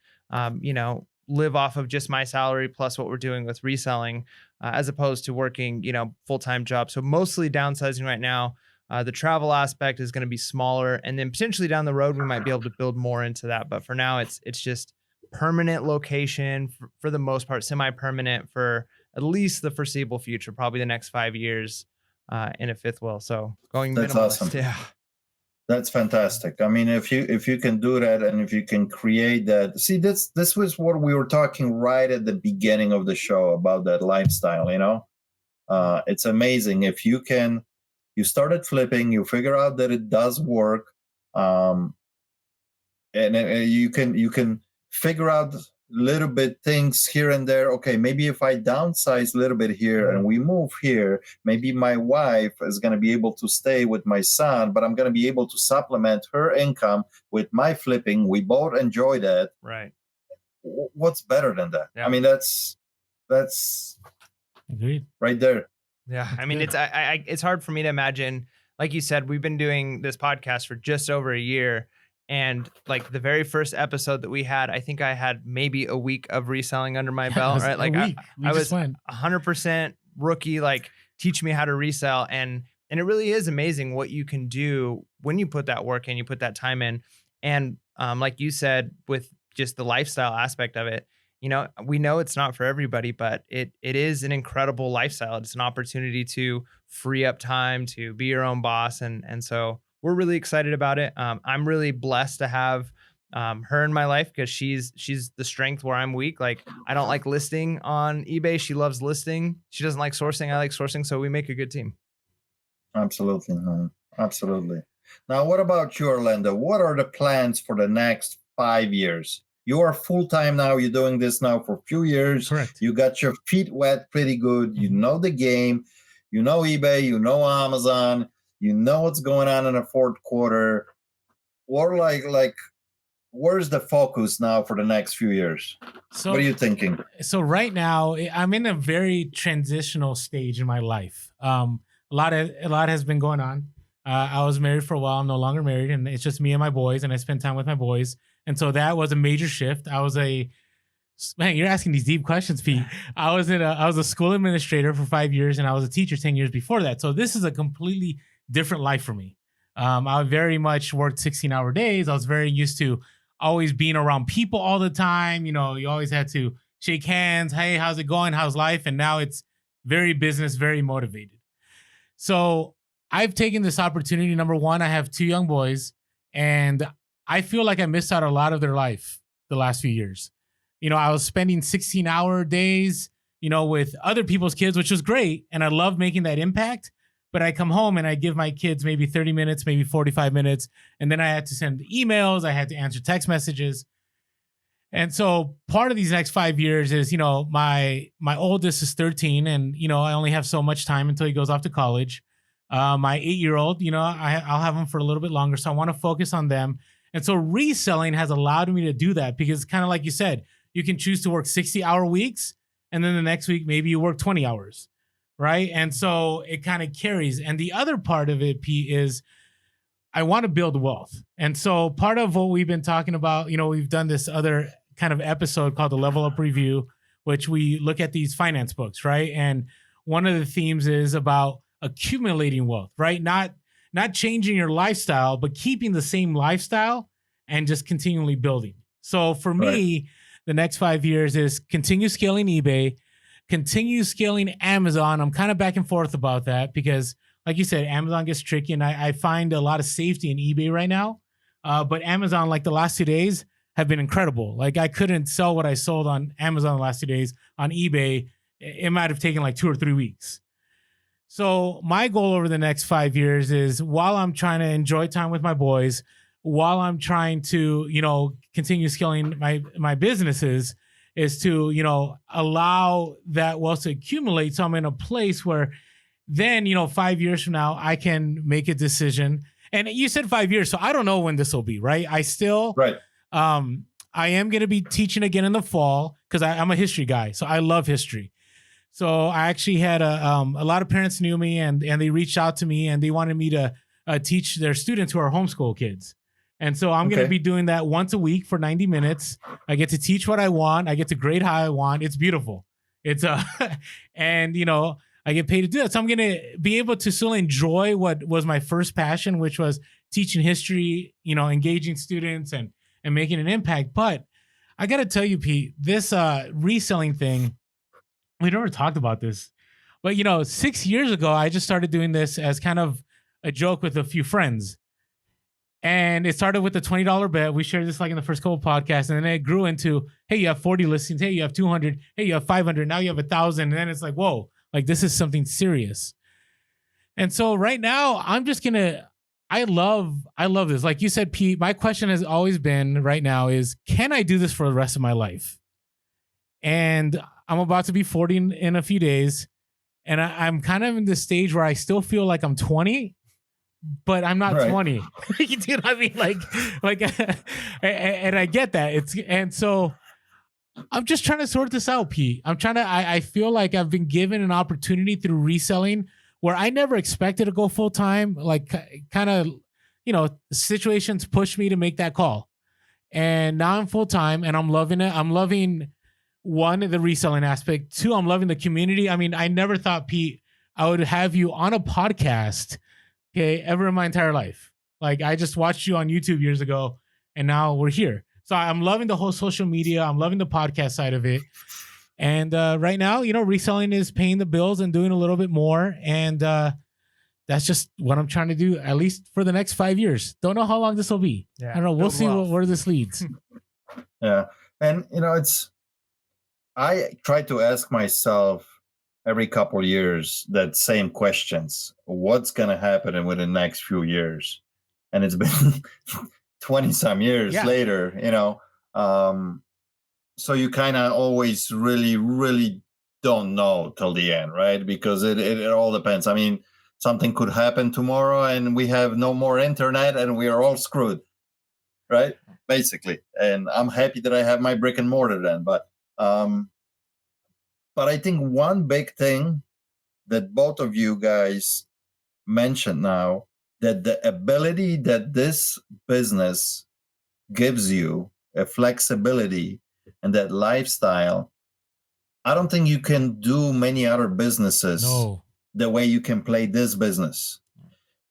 [SPEAKER 1] live off of just my salary plus what we're doing with reselling, as opposed to working, full-time job. So mostly downsizing right now. The travel aspect is going to be smaller, and then potentially down the road we might be able to build more into that. But for now, it's just permanent location for the most part, semi-permanent for at least the foreseeable future, probably the next 5 years. In a fifth wheel. So going
[SPEAKER 3] That's
[SPEAKER 1] minimalist.
[SPEAKER 3] awesome.
[SPEAKER 1] Yeah.
[SPEAKER 3] that's fantastic. I mean, if you can do that, and if you can create that, see, this was what we were talking right at the beginning of the show about that lifestyle. It's amazing if you started flipping, you figure out that it does work, and you can figure out little bit things here and there. Okay, maybe if I downsize a little bit here and we move here, maybe my wife is going to be able to stay with my son, but I'm going to be able to supplement her income with my flipping. We both enjoy that.
[SPEAKER 1] Right.
[SPEAKER 3] What's better than that?
[SPEAKER 1] Yeah.
[SPEAKER 3] I mean, that's
[SPEAKER 2] Agreed.
[SPEAKER 3] right there.
[SPEAKER 1] Yeah. I mean, it's hard for me to imagine. Like you said, we've been doing this podcast for just over a year. And like the very first episode that we had, I think I had maybe a week of reselling under my belt, right? Like I was 100% rookie, like teach me how to resell. And it really is amazing what you can do when you put that work in, you put that time in. And like you said, with just the lifestyle aspect of it, we know it's not for everybody, but it is an incredible lifestyle. It's an opportunity to free up time to be your own boss. And so we're really excited about it. I'm really blessed to have her in my life because she's the strength where I'm weak. Like I don't like listing on eBay. She loves listing. She doesn't like sourcing. I like sourcing. So we make a good team.
[SPEAKER 3] Absolutely. Absolutely. Now, what about you, Orlando? What are the plans for the next 5 years? You are full-time now. You're doing this now for a few years.
[SPEAKER 2] Correct.
[SPEAKER 3] You got your feet wet pretty good. You know the game. You know eBay. You know Amazon. You know what's going on in the fourth quarter. Or like, where's the focus now for the next few years?
[SPEAKER 2] So,
[SPEAKER 3] what are you thinking?
[SPEAKER 2] So right now, I'm in a very transitional stage in my life. A lot has been going on. I was married for a while. I'm no longer married, and it's just me and my boys, and I spend time with my boys. And so that was a major shift. Man, you're asking these deep questions, Pete. I was a school administrator for 5 years, and I was a teacher 10 years before that. So this is a completely different life for me. I very much worked 16-hour days. I was very used to always being around people all the time. You always had to shake hands. Hey, how's it going? How's life? And now it's very business, very motivated. So I've taken this opportunity. Number one, I have 2 young boys, and I feel like I missed out a lot of their life the last few years. I was spending 16-hour days, with other people's kids, which was great. And I love making that impact. But I come home and I give my kids maybe 30 minutes, maybe 45 minutes. And then I had to send emails. I had to answer text messages. And so part of these next 5 years is, my oldest is 13 and, I only have so much time until he goes off to college. My 8-year-old, I'll have him for a little bit longer. So I want to focus on them. And so reselling has allowed me to do that because kind of like you said, you can choose to work 60-hour weeks. And then the next week, maybe you work 20 hours. Right. And so it kind of carries. And the other part of it, Pete, is I want to build wealth. And so part of what we've been talking about, we've done this other kind of episode called the Level Up Review, which we look at these finance books. Right. And one of the themes is about accumulating wealth, right? Not changing your lifestyle, but keeping the same lifestyle and just continually building. So for me, the next 5 years is continue scaling eBay, continue scaling Amazon. I'm kind of back and forth about that because, like you said, Amazon gets tricky, and I find a lot of safety in eBay right now. But Amazon, like the last 2 days, have been incredible. Like I couldn't sell what I sold on Amazon the last 2 days on eBay. It might have taken like 2 or 3 weeks. So my goal over the next 5 years is while I'm trying to enjoy time with my boys, while I'm trying to, continue scaling my businesses, is to, allow that wealth to accumulate. So I'm in a place where then, 5 years from now, I can make a decision. And you said 5 years, so I don't know when this will be, right? I still, I am going to be teaching again in the fall because I'm a history guy. So I love history. So I actually had a lot of parents knew me and they reached out to me and they wanted me to teach their students who are homeschool kids. And so I'm going to be doing that once a week for 90 minutes. I get to teach what I want. I get to grade how I want. It's beautiful. It's and you know, I get paid to do that. So I'm going to be able to still enjoy what was my first passion, which was teaching history, you know, engaging students and making an impact. But I got to tell you, Pete, this reselling thing, we never talked about this, but you know, 6 years ago, I just started doing this as kind of a joke with a few friends. And it started with the $20 bet. We shared this like in the first couple of podcasts. And then it grew into, hey, you have 40 listings. Hey, you have 200. Hey, you have 500. Now you have 1,000. And then it's like, whoa, like this is something serious. And so right now I'm just going to, I love this. Like you said, Pete, my question has always been right now is, can I do this for the rest of my life? And I'm about to be 40 in a few days. And I'm kind of in this stage where I still feel like I'm 20, but I'm not 20. You know what I mean? Like, and I get that. And so I'm just trying to sort this out, Pete. I feel like I've been given an opportunity through reselling where I never expected to go full time. Like kind of, you know, situations pushed me to make that call. And now I'm full time and I'm loving it. I'm loving one, the reselling aspect. Two, I'm loving the community. I mean, I never thought, Pete, I would have you on a podcast, okay, ever in my entire life. Like I just watched you on YouTube years ago and now we're here. So I'm loving the whole social media. I'm loving the podcast side of it. And right now, you know, reselling is paying the bills and doing a little bit more. And that's just what I'm trying to do, at least for the next 5 years. Don't know how long this will be. Yeah, I don't know. We'll see where this leads.
[SPEAKER 3] Yeah. And, you know, I try to ask myself every couple of years that same questions. What's going to happen within the next few years? And it's been 20 some years later, you know. So you kind of always really, really don't know till the end, right? Because it all depends. I mean, something could happen tomorrow and we have no more internet and we are all screwed, right? Basically. And I'm happy that I have my brick and mortar then. But I think one big thing that both of you guys mentioned now, that the ability that this business gives you, a flexibility and that lifestyle, I don't think you can do many other businesses the way you can play this business.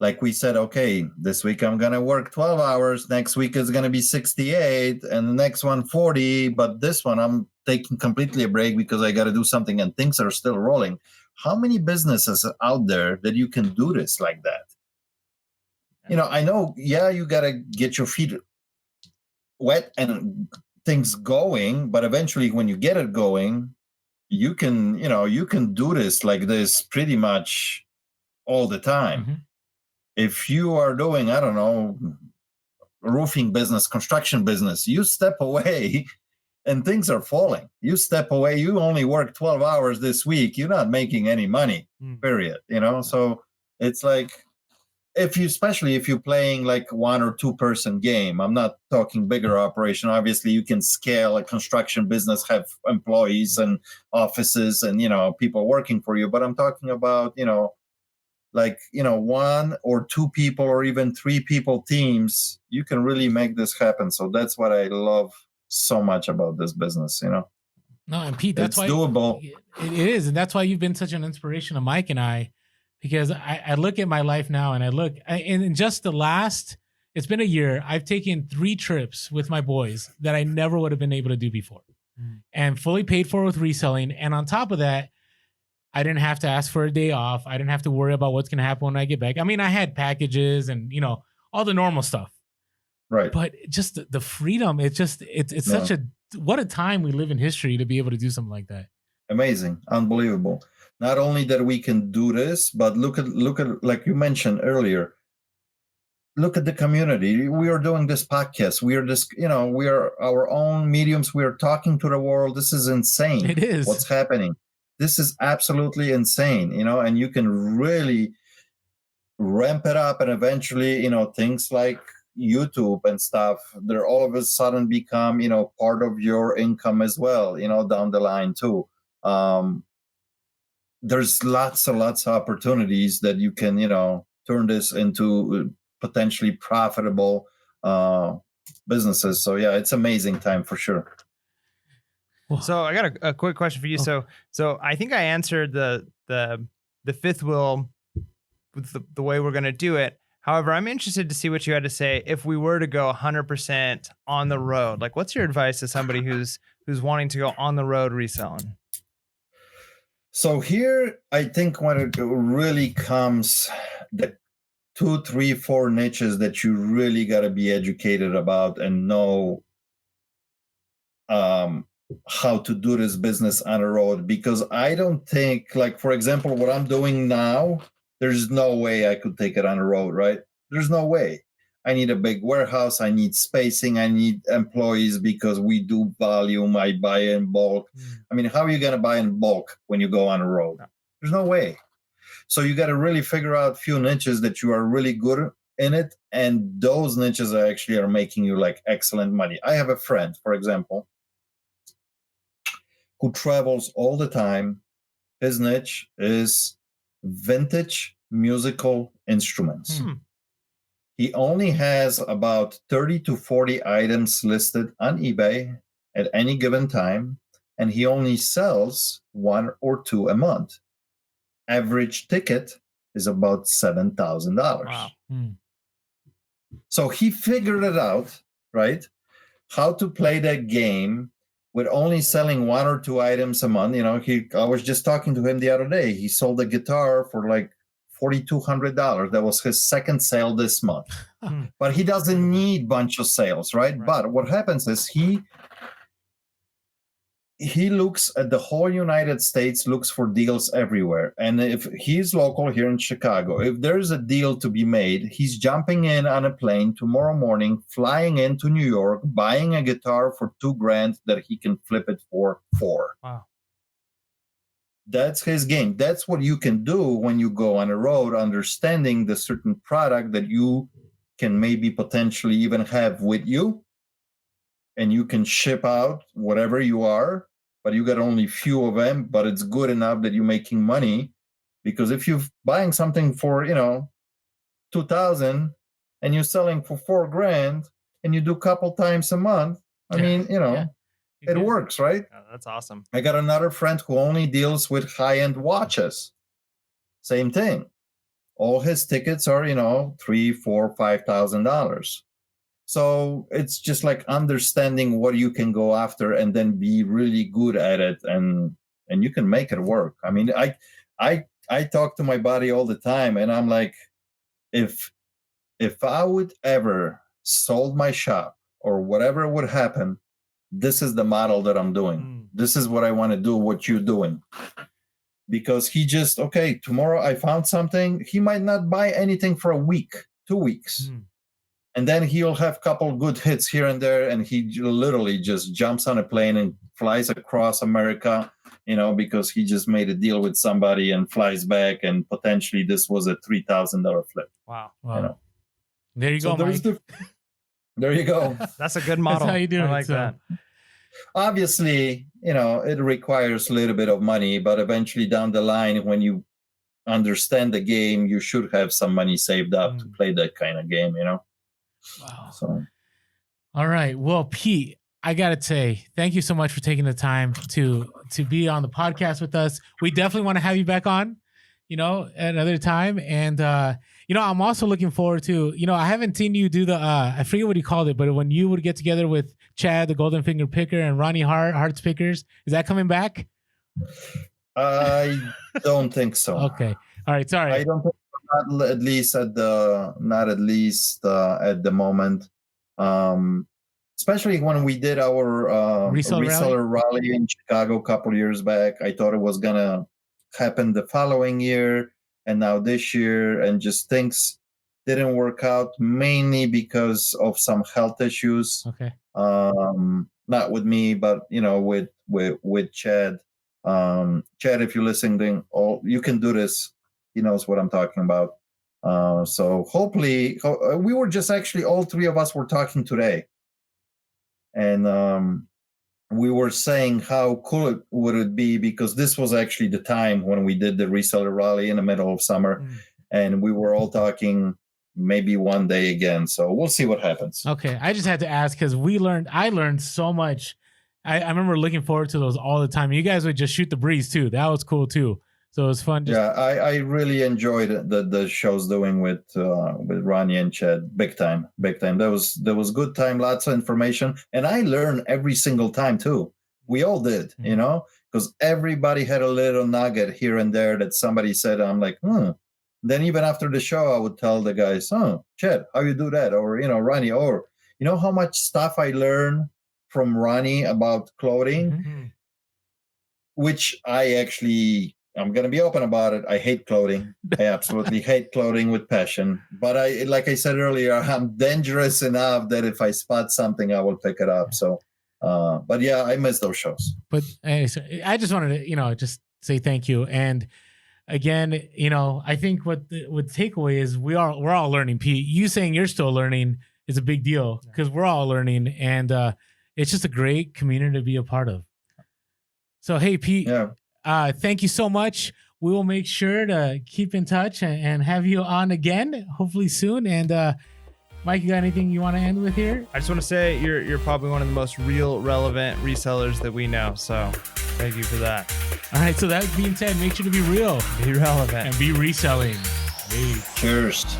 [SPEAKER 3] Like we said, okay, this week I'm going to work 12 hours. Next week is going to be 68 and the next one 40. But this one I'm taking completely a break because I got to do something and things are still rolling. How many businesses are out there that you can do this like that? You know, I know, you got to get your feet wet and things going, but eventually when you get it going, you can do this like this pretty much all the time. Mm-hmm. If you are doing, I don't know, roofing business, construction business, you step away and things are falling. You step away, you only work 12 hours this week, you're not making any money, period. You know, so it's like, especially if you're playing like 1 or 2 person game, I'm not talking bigger operation. Obviously you can scale a construction business, have employees and offices and, you know, people working for you. But I'm talking about, you know, like, you know, 1 or 2 people or even 3 people teams, you can really make this happen. So that's what I love so much about this business, you know.
[SPEAKER 2] No, and Pete, that's why
[SPEAKER 3] it's doable.
[SPEAKER 2] It is. And that's why you've been such an inspiration to Mike and I, because I look at my life now and in just it's been a year, I've taken 3 trips with my boys that I never would have been able to do before and fully paid for with reselling. And on top of that, I didn't have to ask for a day off. I didn't have to worry about what's going to happen when I get back. I mean, I had packages and, you know, all the normal stuff.
[SPEAKER 3] Right.
[SPEAKER 2] But just the freedom, it's such what a time we live in history to be able to do something like that.
[SPEAKER 3] Amazing. Unbelievable. Not only that we can do this, but look at like you mentioned earlier, look at the community. We are doing this podcast. We are just, you know, we are our own mediums. We are talking to the world. This is insane.
[SPEAKER 2] It is.
[SPEAKER 3] What's happening. This is absolutely insane, you know, and you can really ramp it up and eventually, you know, things like, YouTube and stuff, they're all of a sudden become, part of your income as well, down the line too. There's lots and lots of opportunities that you can, turn this into potentially profitable businesses. So yeah, it's amazing time for sure.
[SPEAKER 1] So I got a quick question for you. So I think I answered the fifth wheel with the way we're going to do it. However, I'm interested to see what you had to say if we were to go 100% on the road. Like, what's your advice to somebody who's wanting to go on the road reselling?
[SPEAKER 3] So here, I think when it really comes, the 2, 3, 4 niches that you really got to be educated about and know how to do this business on the road. Because I don't think, like, for example, what I'm doing now, there's no way I could take it on the road, right? There's no way. I need a big warehouse. I need spacing. I need employees because we do volume. I buy in bulk. I mean, how are you going to buy in bulk when you go on the road? There's no way. So you got to really figure out a few niches that you are really good in it. And those niches actually are making you like excellent money. I have a friend, for example, who travels all the time. His niche is vintage musical instruments. He only has about 30 to 40 items listed on eBay at any given time, and he only sells 1 or 2 a month. Average ticket is about $7,000.
[SPEAKER 1] Wow.
[SPEAKER 3] So he figured it out, right? How to play that game with only selling 1 or 2 items a month. I was just talking to him the other day. He sold a guitar for like $4,200. That was his second sale this month. But he doesn't need a bunch of sales, right? But what happens is he looks at the whole United States, looks for deals everywhere. And if he's local here in Chicago, if there's a deal to be made, he's jumping in on a plane tomorrow morning, flying into New York, buying a guitar for $2,000 that he can flip it for $4,000.
[SPEAKER 1] Wow.
[SPEAKER 3] That's his game. That's what you can do when you go on a road, understanding the certain product that you can maybe potentially even have with you. And you can ship out whatever you are, but you got only few of them, but it's good enough that you're making money. Because if you're buying something for, $2,000 and you're selling for $4,000 and you do a couple times a month, it works, right?
[SPEAKER 1] Oh, that's awesome.
[SPEAKER 3] I got another friend who only deals with high-end watches. Same thing. All his tickets are, $3,000, $4,000, $5,000. So it's just like understanding what you can go after and then be really good at it, and you can make it work. I mean, I talk to my buddy all the time, and I'm like, if I would ever sold my shop or whatever would happen, this is the model that I'm doing. This is what I want to do, what you're doing. Because he just, okay, tomorrow I found something. He might not buy anything for a week, 2 weeks. And then he'll have a couple good hits here and there, and he literally just jumps on a plane and flies across America, because he just made a deal with somebody and flies back, and potentially this was a $3,000 flip.
[SPEAKER 1] Wow.
[SPEAKER 2] There you go, Mike.
[SPEAKER 3] There you go.
[SPEAKER 1] That's a good model.
[SPEAKER 2] That's how you do
[SPEAKER 1] I
[SPEAKER 2] it.
[SPEAKER 1] like that.
[SPEAKER 3] Obviously, it requires a little bit of money, but eventually down the line, when you understand the game, you should have some money saved up to play that kind of game,
[SPEAKER 2] Wow.
[SPEAKER 3] So,
[SPEAKER 2] all right. Well, Pete, I gotta say, thank you so much for taking the time to be on the podcast with us. We definitely want to have you back on, at another time. And I'm also looking forward to, I haven't seen you do the I forget what he called it, but when you would get together with Chad, the Golden Finger Picker, and Ronnie Hearts Pickers, is that coming back?
[SPEAKER 3] I don't think so.
[SPEAKER 2] Okay. All right. Sorry.
[SPEAKER 3] I don't think not at least at the moment. Especially when we did our reseller rally in Chicago a couple of years back. I thought it was gonna happen the following year, and now this year, and just things didn't work out, mainly because of some health issues.
[SPEAKER 2] Okay.
[SPEAKER 3] Not with me, but with Chad. Chad, if you're listening, you can do this. He knows what I'm talking about. So hopefully, we were just actually all three of us were talking today, and we were saying how cool it would be, because this was actually the time when we did the reseller rally in the middle of summer, and we were all talking maybe one day again. So we'll see what happens.
[SPEAKER 2] Okay, I just had to ask because I learned so much. I remember looking forward to those all the time. You guys would just shoot the breeze too. That was cool too. So it was fun.
[SPEAKER 3] Yeah, I really enjoyed the shows doing with Ronnie and Chad. Big time. That was good time. Lots of information, and I learned every single time too. We all did, you know, because everybody had a little nugget here and there that somebody said. I'm like, Then even after the show, I would tell the guys, Chad, how you do that, or Ronnie, or how much stuff I learned from Ronnie about clothing, which I'm going to be open about it. I hate clothing. I absolutely hate clothing with passion. But like I said earlier, I'm dangerous enough that if I spot something, I will pick it up. So, but yeah, I miss those shows.
[SPEAKER 2] But so I just wanted to, just say thank you. And again, I think what the takeaway is we're all learning. Pete, you saying you're still learning is a big deal because we're all learning, and it's just a great community to be a part of. So, hey, Pete.
[SPEAKER 3] Yeah.
[SPEAKER 2] Thank you so much. We will make sure to keep in touch and have you on again, hopefully soon. And Mike, you got anything you want to end with here?
[SPEAKER 1] I just want to say you're probably one of the most real, relevant resellers that we know. So thank you for that.
[SPEAKER 2] All right. So that being said, make sure to be real,
[SPEAKER 1] Be relevant,
[SPEAKER 2] and be reselling. Hey.
[SPEAKER 3] Cheers.